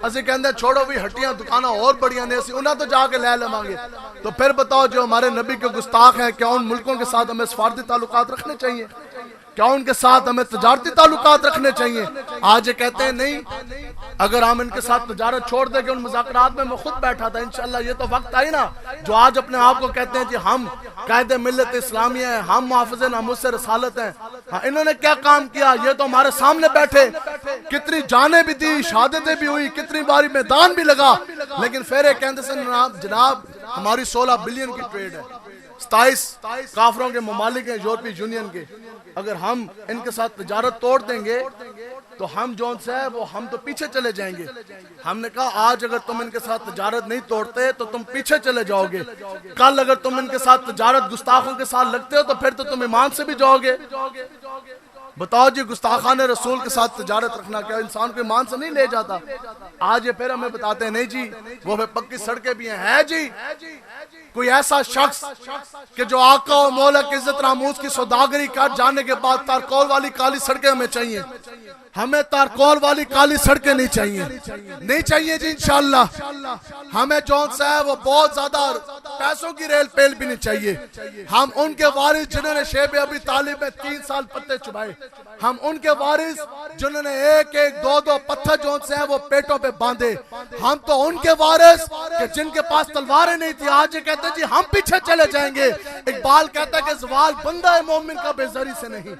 اسی کہندے چھوڑو بھی ہٹیاں دکانہ اور بڑیاں نہیں، اسی انہاں تو جا کے لے لمانگے۔ تو پھر بتاؤ جو ہمارے نبی کے گستاخ ہیں، کیا ان ملکوں کے ساتھ ہمیں سفارتی تعلقات رکھنے چاہیے؟ کیا ان کے ساتھ ہمیں تجارتی تعلقات رکھنے چاہیے؟ آج یہ کہتے ہیں نہیں، اگر ہم ان کے ساتھ تجارت چھوڑ دیں کہ ان مذاکرات میں خود بیٹھا تھا، انشاءاللہ یہ تو وقت آئی نا، جو آج اپنے آپ کو کہتے ہیں جی ہم قائد ملت اسلامیہ ہیں، ہم محافظ ناموس رسالت ہیں۔ ہاں، انہوں نے کیا کام کیا؟ یہ تو ہمارے سامنے بیٹھے، کتنی جانیں بھی دی، شہادتیں بھی ہوئی، کتنی باری میدان بھی لگا، لیکن پھر ایک کہتے سے جناب ہماری 16 بلین کی ٹریڈ ہے، 27 کافروں کے ممالک ہیں یورپی یونین کے، اگر ہم ان کے ساتھ تجارت توڑ دیں گے تو ہم جون سے ہے وہ ہم تو پیچھے چلے جائیں گے۔ ہم نے کہا آج اگر تم ان کے ساتھ تجارت نہیں توڑتے تو تم پیچھے چلے جاؤ گے، کل اگر تم ان کے ساتھ تجارت گستاخوں کے ساتھ لگتے ہو تو پھر تو تم ایمان سے بھی جاؤ گے۔ بتاؤ جی، گستاخان رسول کے ساتھ تجارت رکھنا کیا انسان کو ایمان سے نہیں لے جاتا؟ آج یہ پھر ہمیں بتاتے ہیں نہیں جی وہ پھر پکی سڑکیں بھی ہیں۔ ہے جی کوئی ایسا شخص کہ جو آقا و مولا کی عزت ناموس کی سوداگری کر جانے کے بعد تارکول والی کالی سڑکیں ہمیں چاہیے؟ ہمیں تارکول والی کالی سڑکیں نہیں چاہیے، نہیں چاہیے جی انشاءاللہ۔ ہمیں جون سے ہے وہ بہت زیادہ پیسوں کی ریل پیل بھی نہیں چاہیے۔ ہم ان کے وارث جنہوں نے شیب ابی طالب میں 3 سال پتے چبائے، ہم ان کے وارث جنہوں نے 1-2 پتھر جون سے ہے وہ پیٹوں پہ باندھے، ہم تو ان کے وارث کہ جن کے پاس تلواریں نہیں تھی۔ آج یہ کہتے ہیں جی ہم پیچھے چلے جائیں گے۔ اقبال کہتا ہے کہ زوال بندہ مومن کا بے زری سے نہیں۔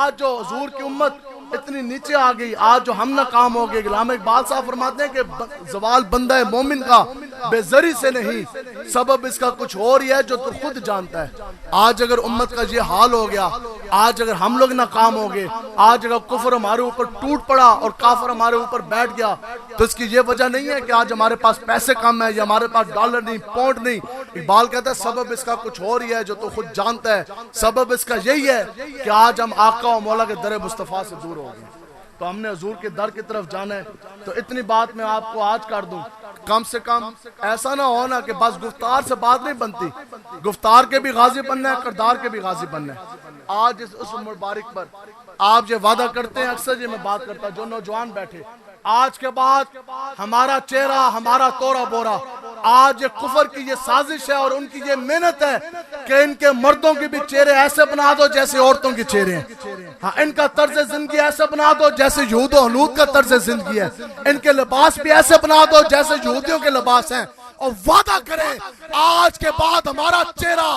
آج جو حضور کی امت اتنی نیچے آ گئی، آج جو ہم ناکام ہو گئے، علامہ اقبال صاحب فرماتے ہیں کہ زوال بندہ مومن کا بے زری سے نہیں، سبب اس کا کچھ اور ہی ہے جو تو خود جانتا ہے۔ آج اگر امت کا یہ حال ہو گیا، آج اگر ہم لوگ ناکام ہو گئے، آج اگر کفر ہمارے اوپر ٹوٹ پڑا اور کافر ہمارے اوپر بیٹھ گیا، تو اس کی یہ وجہ نہیں ہے کہ آج ہمارے پاس پیسے کم ہے یا ہمارے پاس ڈالر نہیں، پاؤنڈ نہیں۔ اقبال کہتا ہے سبب اس کا کچھ اور ہی ہے جو تو خود جانتا ہے، سبب اس کا یہی ہے کہ آج ہم آقا و مولا کے در مصطفیٰ سے دور ہو گئے۔ تو ہم نے حضور کے در کی طرف جانا ہے. تو اتنی بات میں آپ کو آج کر دوں, کم سے کم ایسا نہ ہونا کہ بس گفتار سے بات نہیں بنتی, گفتار کے بھی غازی بننا ہے, کردار کے بھی غازی بننا ہے. آج اس مبارک پر آپ یہ وعدہ کرتے ہیں, اکثر یہ میں بات کرتا جو نوجوان بیٹھے, آج کے بعد ہمارا چہرہ, ہمارا تورا بورا, آج یہ کفر کی یہ سازش ہے اور ان کی یہ محنت ہے کہ ان کے مردوں کی بھی چہرے ایسے بنا دو جیسے عورتوں کے چہرے ہیں. ہاں, ان کا طرز زندگی ایسے بنا دو جیسے یہود و ہنود کا طرز زندگی ہے, ان کے لباس بھی ایسے بنا دو جیسے یہودیوں کے لباس ہیں, اور وعدہ کریں آج کے بعد ہمارا چہرہ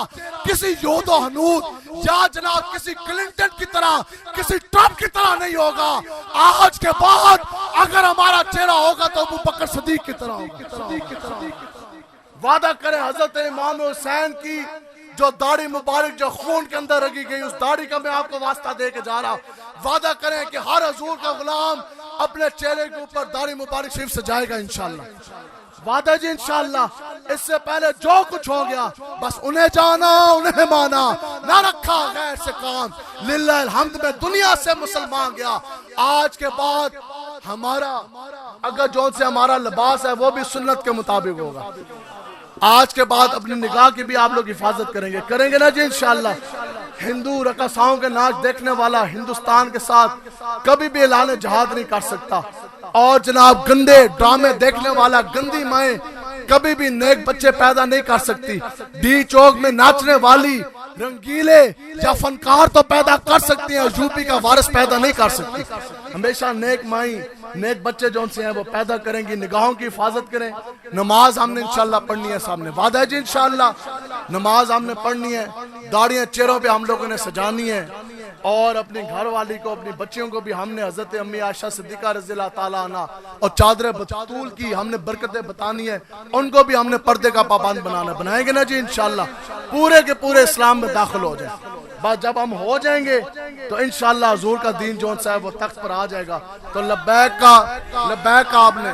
کسی یہود و ہنود یا جناب کسی کلنٹن کی طرح, کسی ٹرمپ کی طرح نہیں ہوگا. آج کے بعد اگر ہمارا چہرہ ہوگا تو ابو بکر صدیق کی طرح ہوگا. وعدہ کریں حضرت امام حسین کی جو داڑھی مبارک جو خون کے اندر رگی گئی, اس داڑھی کا میں آپ کو واسطہ دے کے جا رہا. وعدہ کریں کہ ہر حضور کا غلام اپنے چہرے کے اوپر داڑھی مبارک شریف سجائے گا انشاءاللہ. وعدہ جی انشاءاللہ. اس سے پہلے جو کچھ ہو گیا بس انہیں جانا انہیں مانا, نہ رکھا غیر سے کام, للہ الحمد میں دنیا سے مسلمان گیا. آج کے بعد ہمارا اگر جو سے ہمارا لباس ہے وہ بھی سنت کے مطابق ہوگا. آج کے بعد اپنی نگاہ کی بھی آپ لوگ حفاظت کریں گے نا جی انشاءاللہ. ہندو رقصاؤں کے ناچ دیکھنے والا ہندوستان کے ساتھ کبھی بھی اعلان جہاد نہیں کر سکتا, اور جناب گندے ڈرامے دیکھنے والا گندی مائیں کبھی بھی نیک بچے پیدا نہیں کر سکتی. ڈی چوک میں ناچنے والی رنگیلے یا فنکار تو پیدا کر سکتی ہیں, یوپی کا وارث پیدا نہیں کر سکتی. ہمیشہ نیک مائیں نیک بچے جو سے ہیں وہ پیدا کریں گی. نگاہوں کی حفاظت کریں. نماز ہم نے انشاءاللہ پڑھنی ہے, سامنے وعدہ ہے جی انشاءاللہ. نماز ہم نے پڑھنی ہے, داڑیاں چہروں پہ ہم لوگوں نے سجانی ہے, اور اپنی گھر والی کو اپنی بچیوں کو بھی ہم نے حضرت امی عائشہ صدیقہ رضی اللہ تعالیٰ عنہ اور چادر بطول کی ہم نے برکتیں بتانی ہے, ان کو بھی ہم نے پردے کا پابند بنائیں گے نا جی انشاءاللہ. پورے کے پورے اسلام میں داخل ہو جائیں. بس جب ہم ہو جائیں گے تو انشاءاللہ حضور کا دین جو ہے وہ تخت پر آ جائے گا. تو لبیک کا آپ نے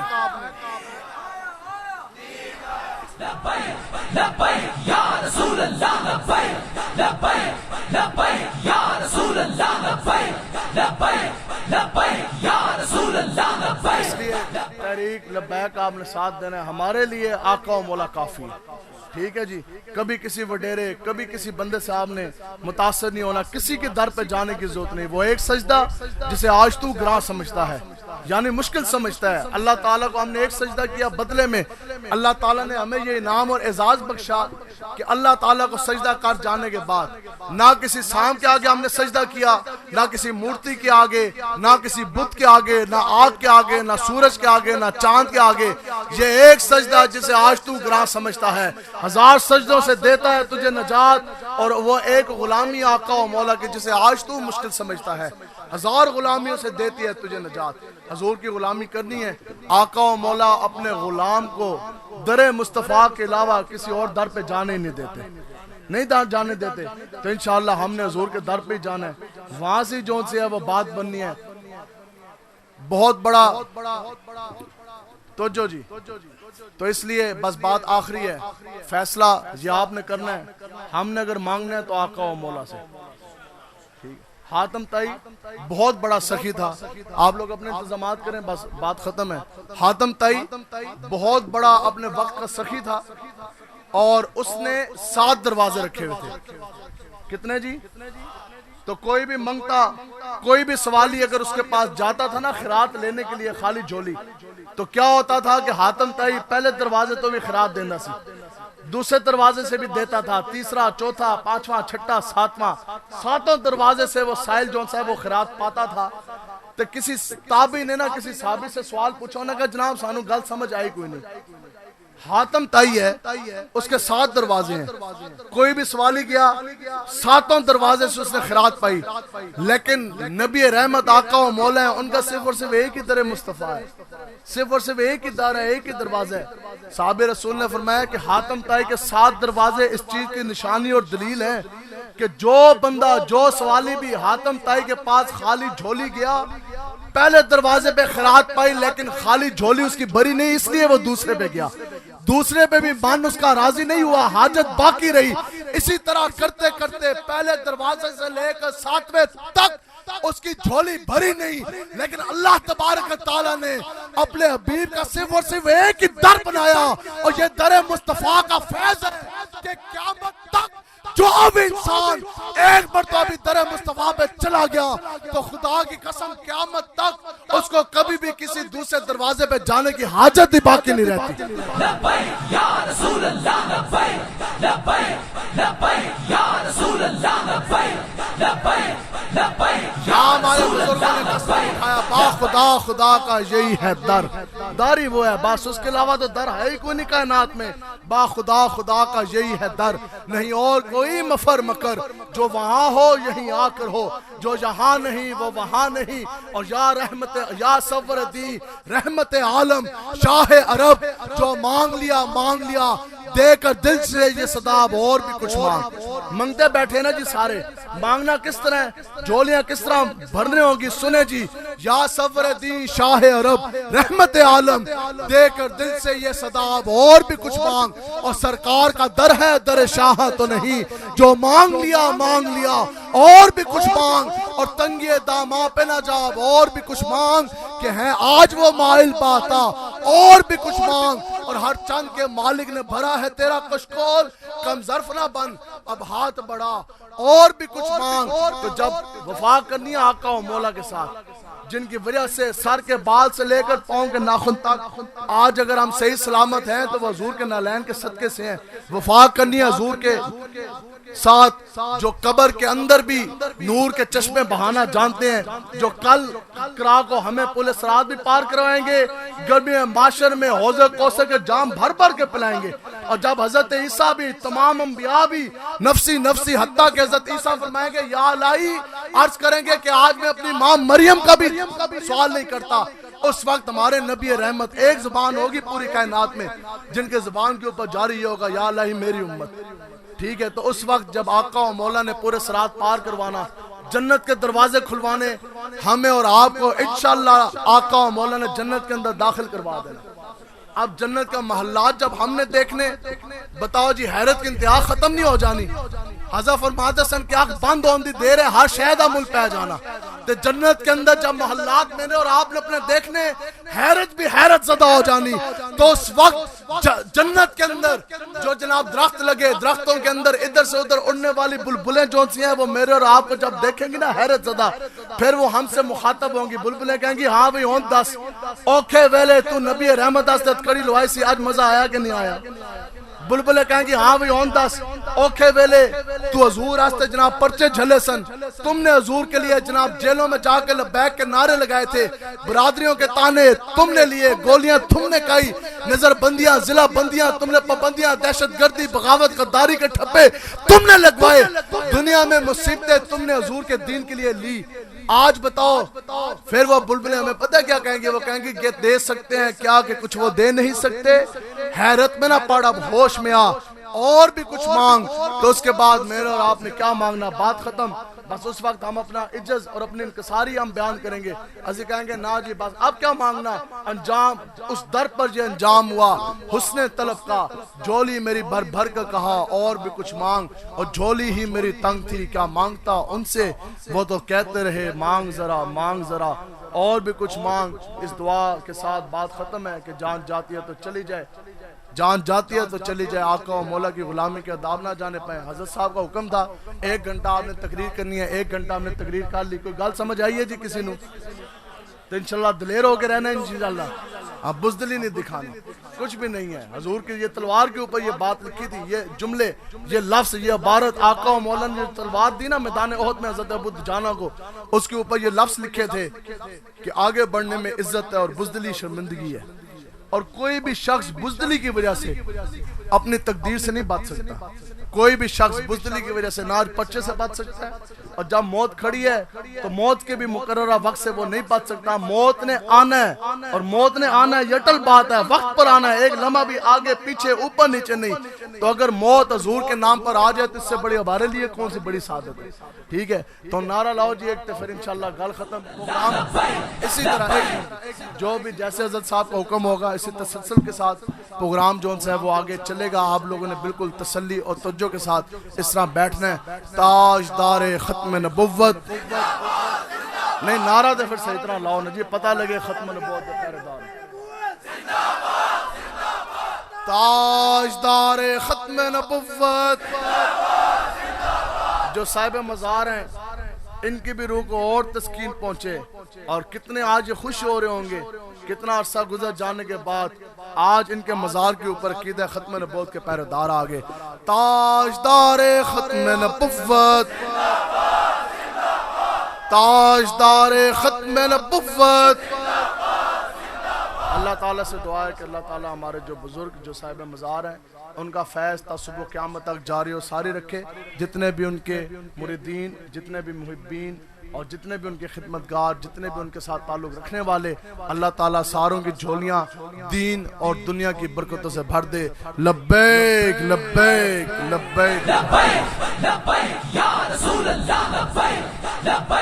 لبیک لبیک یا رسول اللہ, لبیک لبیک لبیک یا رسول اللہ, لبیک لبیک لبیک یا رسول اللہ, لبیک. اس لیے تحریک لبیک آپ نے ساتھ دینا ہے. ہمارے لیے آقا و مولا کافی ہے, ٹھیک ہے جی. کبھی کسی وڈیرے کبھی کسی بندے صاحب نے متاثر نہیں ہونا, کسی کے در پہ جانے کی ضرورت نہیں. وہ ایک سجدہ جسے آج تو گراں سمجھتا ہے, یعنی مشکل سمجھتا ہے, اللہ تعالیٰ کو ہم نے ایک سجدہ کیا, بدلے میں اللہ تعالیٰ نے ہمیں یہ انعام اور اعزاز بخشا کہ اللہ تعالیٰ کو سجدہ کر جانے کے بعد نہ کسی سام کے آگے ہم نے سجدہ کیا, نہ کسی مورتی کے آگے, نہ کسی بت کے آگے, نہ آگ کے آگے, نہ سورج کے آگے, نہ چاند کے آگے. یہ ایک سجدہ جسے آج تو گراں سمجھتا ہے, 1000 سجدوں سے دیتا ہے تجھے نجات, اور وہ ایک غلامی آقا و مولا کے جسے آج تو مشکل سمجھتا ہے, 1000 غلامیوں سے دیتی ہے تجھے نجات. حضور کی غلامی کرنی ہے. آقا و مولا اپنے غلام کو در مصطفیٰ کے علاوہ کسی اور در پہ جانے نہیں دیتے, نہیں جانے دیتے. تو انشاءاللہ ہم نے حضور کے در پہ جانا ہے. وہاں سے جو سے ہے وہ بات بننی ہے. بہت بڑا توجہ جی. تو اس لیے بس بات آخری ہے, فیصلہ یہ آپ نے کرنا ہے. ہم نے اگر مانگنا ہے تو آقا و مولا سے. حاتم تائی بہت بڑا سخی تھا, آپ لوگ اپنے انتظامات کریں, بس بات ختم ہے. حاتم تائی بہت بڑا اپنے وقت کا سخی تھا, اور اس نے 7 دروازے رکھے ہوئے تھے. کتنے جی؟ تو کوئی بھی منگتا, کوئی بھی سوالی اگر اس کے پاس جاتا تھا نا خیرات لینے کے لیے خالی جھولی, تو کیا ہوتا تھا کہ حاتم تائی پہلے دروازے تو بھی خیرات دینا سی, دوسرے دروازے سے بھی دیتا تھا, تیسرا, چوتھا, پانچواں, چھٹا, ساتواں, 7 دروازے سے وہ سائل جو ہے وہ خیرات پاتا تھا. تو کسی تابعی نے نا کسی صحابی سے سوال پوچھا, انہوں نے کہا جناب سانو گل سمجھ آئی کوئی نہیں. حاتم تائی ہے, اس کے 7 دروازے ہیں, کوئی بھی سوالی گیا 7 دروازے سے اس نے خیرات پائی. لیکن نبی رحمت آقا و مولا ہے, ان کا صرف اور صرف ایک ہی در مصطفیٰ ہے, صرف اور صرف ایک ہی در ہے, ایک ہی دروازہ ہے. صحابہ رسول نے فرمایا کہ حاتم تائی کے 7 دروازے اس چیز کی نشانی اور دلیل ہے کہ جو بندہ جو سوالی بھی حاتم تائی کے پاس خالی جھولی گیا, پہلے دروازے پہ خیرات پائی لیکن خالی جھولی اس کی بری نہیں, اس لیے وہ دوسرے پہ گیا. دوسرے پہ بھی من اس کا راضی نہیں ہوا, حاجت باقی رہی. اسی طرح کرتے کرتے پہلے دروازے سے لے کر 7ویں تک اس کی جھولی بھری نہیں، لیکن اللہ تبارک و تعالیٰ نے اپنے حبیب کا صرف اور صرف ایک ہی در بنایا، اور یہ در مصطفیٰ کا فیض ہے کہ قیامت تک جو بھی انسان ایک مرتبہ بھی در مصطفیٰ پہ چلا گیا تو خدا کی قسم قیامت تک اس کو کبھی بھی کسی دوسرے دروازے پہ جانے کی حاجت ہی باقی نہیں رہتی۔ لبیک یا رسول اللہ لبیک لبیک لبیک یا رسول اللہ لبیک لبیک لبیک یا ہمارے بزرگوں نے قسم اٹھایا با خدا خدا کا یہی ہے در، در ہی وہ ہے، بس اس کے علاوہ تو در ہے ہی کوئی نہیں کائنات میں۔ با خدا خدا کا یہی ہے در، نہیں اور کوئی مفر مکر، جو وہاں ہو یہیں آ کر ہو، جو یہاں نہیں وہ وہاں نہیں۔ اور یا رحمت یا صور دی رحمت عالم شاہ عرب، جو مانگ لیا دے کر دل سے یہ صدا اب اور بھی کچھ مانگ۔ منگتے بیٹھے نا جی سارے، مانگنا کس طرح ہے، جھولیاں کس طرح بھرنے ہوں گی، سنے جی یا صور دی شاہ عرب رحمت عالم، دے کر دل سے یہ صدا اب اور بھی کچھ مانگ۔ اور سرکار کا در ہے در شاہ تو نہیں، جو مانگ لیا اور بھی کچھ مانگ، اور تنگی داماں پہ نہ جا اب اور بھی کچھ مانگ، کہ ہیں آج وہ مائل پاتا اور بھی کچھ مانگ۔ اور ہر چند کے مالک نے بھرا ہے تیرا کشکول، کم ظرف نہ بن اب ہاتھ بڑھا اور بھی کچھ مانگ۔ تو جب وفا کرنی ہے آقا و مولا کے ساتھ، جن کی وجہ سے سر کے بال سے لے کر پاؤں کے ناخن تک آج اگر ہم صحیح سلامت ہیں تو وہ حضور کے نالین کے صدقے سے ہیں۔ وفا کرنی ہے حضور کے ساتھ، جو قبر کے اندر بھی نور کے چشمے بہانا جانتے ہیں، جو کل کرا کو ہمیں پل صراط بھی پار کروائیں گے، گرمی معاشر میں حوض کوثر کے جام بھر بھر کے پلائیں گے۔ اور جب حضرت عیسیٰ بھی تمام انبیاء بھی نفسی نفسی، حتیٰ کہ حضرت عیسیٰ فرمائیں گے یا الہی، عرض کریں گے کہ آج میں اپنی ماں مریم کا بھی سوال نہیں کرتا، اس وقت ہمارے نبی رحمت ایک زبان ہوگی پوری کائنات میں جن کے زبان کے اوپر جاری یہ ہوگا یا الہی میری امت۔ ٹھیک ہے، تو اس وقت جب آقا و مولا نے پورے صراط پار کروانا، جنت کے دروازے کھلوانے، ہمیں اور آپ کو انشاءاللہ آقا و مولا نے جنت کے اندر داخل کروا دینا۔ اب جنت کا محلات جب ہم نے دیکھنے، بتاؤ جی حیرت کی انتہا ختم نہیں ہو جانی۔ حضرت فرماتے سن کہ آنکھ بند ہونے دی دیر ہے ہر شہد مل پہ جانا۔ تو جنت کے اندر جب محلات میں نے اور آپ نے اپنے دیکھنے، حیرت بھی حیرت زدہ ہو جانی۔ تو اس وقت جنت کے اندر جو جناب درخت لگے، درختوں کے اندر ادھر سے ادھر اڑنے والی بلبلیں جو سی ہیں، وہ میرے اور آپ کو جب دیکھیں گی نا حیرت زدہ، پھر وہ ہم سے مخاطب ہوں گی۔ بلبلیں کہیں گی ہاں بھئی ہون دس اوکھے ویلے تو نبی رحمت آستت کڑی لوائی سی، آج مزہ آیا کہ نہیں آیا؟ بلبلے کہیں گی ہاں بھئی ہون دس اوکھے ویلے تو حضور آستے جناب پرچے جھلے سن، تم نے حضور کے لیے جناب جیلوں میں جا کے لبیک کے نعرے لگائے تھے، برادریوں کے تانے تم نے لیے، گولیاں تم نے کھائی، نظر بندیاں ضلع بندیاں تم نے، پابندیاں دہشت گردی بغاوت غداری کے ٹھپے تم نے لگوائے، دنیا میں مصیبتیں تم نے حضور کے دین کے لیے لی۔ آج بتاؤ پھر وہ بلبلیں ہمیں پتہ کیا کہیں گے؟ وہ کہیں گے کہ دے سکتے ہیں کیا کہ کچھ وہ دے نہیں سکتے، حیرت میں نہ پڑ اب ہوش میں آ اور بھی کچھ مانگ۔ تو اس کے بعد میرے اور آپ نے کیا مانگنا، بات ختم۔ بس اس وقت ہم اپنا عجز اور اپنی انکساری ہم بیان کریں گے، اسے کہیں گے نا جی بس اب کیا مانگنا، انجام اس در پر یہ انجام ہوا حسن طلب کا، جھولی میری بھر بھر کر کہا اور بھی کچھ مانگ، اور جھولی ہی میری تنگ تھی کیا مانگتا ان سے، وہ تو کہتے رہے مانگ ذرا اور بھی کچھ مانگ۔ اس دعا کے ساتھ بات ختم ہے کہ جان جاتی ہے تو چلی جائے، جان جاتی ہے تو چلی جائے، آقا و مولا کی غلامی کے آداب نہ جانے پائے۔ حضرت صاحب کا حکم تھا 1 گھنٹہ آپ نے تقریر کرنی ہے، 1 گھنٹہ ہم نے تقریر کر لی، کوئی گل سمجھ آئی ہے جی کسی نو؟ تو انشاءاللہ دلیر ہو کے رہنا ہے انشاءاللہ، اب بزدلی نہیں دکھانی، کچھ بھی نہیں ہے۔ حضور کی یہ تلوار کے اوپر یہ بات لکھی تھی، یہ جملے، یہ لفظ، یہ عبارت آقا و مولا نے تلوار دی نا میدان احد میں حضرت ابو دجانہ کو، اس کے اوپر یہ لفظ لکھے تھے کہ آگے بڑھنے میں عزت ہے اور بزدلی شرمندگی ہے، اور کوئی بھی شخص بزدلی کی وجہ سے اپنی تقدیر سے نہیں بچ سکتا، کوئی بھی شخص بزدلی کی وجہ سے نہ پرچے سے بچ سکتا ہے، اور جب موت کھڑی ہے تو موت کے بھی مقررہ وقت سے وہ نہیں بچ سکتا۔ موت نے آنا ہے، اور موت نے آنا ہے، یٹل بات ہے، وقت پر آنا ہے، ایک لمحہ بھی آگے پیچھے اوپر نیچے نہیں۔ تو اگر موت حضور کے نام پر آ جائے تو اس سے بڑی ہمارے لیے کون سی بڑی سعادت ہے؟ ٹھیک ہے، تو نعرہ لاؤ جی ایک، تو پھر انشاءاللہ گل ختم۔ پروگرام اسی طرح جو بھی جیسے حضرت صاحب کا حکم ہوگا اسی تسلسل کے ساتھ پروگرام جو ہے وہ آگے چلے گا۔ آپ لوگوں نے بالکل تسلی اور توجہ کے ساتھ اس طرح بیٹھنا ہے۔ تاجدار ختم نبوت نہیں نعرہ دے پھر صحیح طرح لاؤ نا جی، پتہ لگے ختم نبوت کے پہرے دار تاجدار ختم نبوت جو صاحب مزار ہیں ان کی بھی روح کو اور تسکین پہنچے، اور کتنے آج یہ خوش ہو رہے ہوں گے کتنا عرصہ گزر جانے کے بعد آج ان کے مزار کے اوپر عقیدہ ختم نبوت کے پہرے دار آگے۔ تاجدار ختم نبوت، تاجدار ختم نبوت۔ اللہ تعالیٰ سے دعا ہے کہ اللہ تعالیٰ ہمارے جو بزرگ جو صاحب مزار ہیں ان کا فیض تا صبح قیامت تک جاری و ساری رکھے، جتنے بھی ان کے مریدین، جتنے بھی محبین اور جتنے بھی ان کے خدمتگار، جتنے بھی ان کے ساتھ تعلق رکھنے والے، اللہ تعالیٰ ساروں کی جھولیاں دین اور دنیا کی برکتوں سے بھر دے۔ لبیک لبیک لبیک لبیک لبیک یا رسول اللہ لبیک لبیک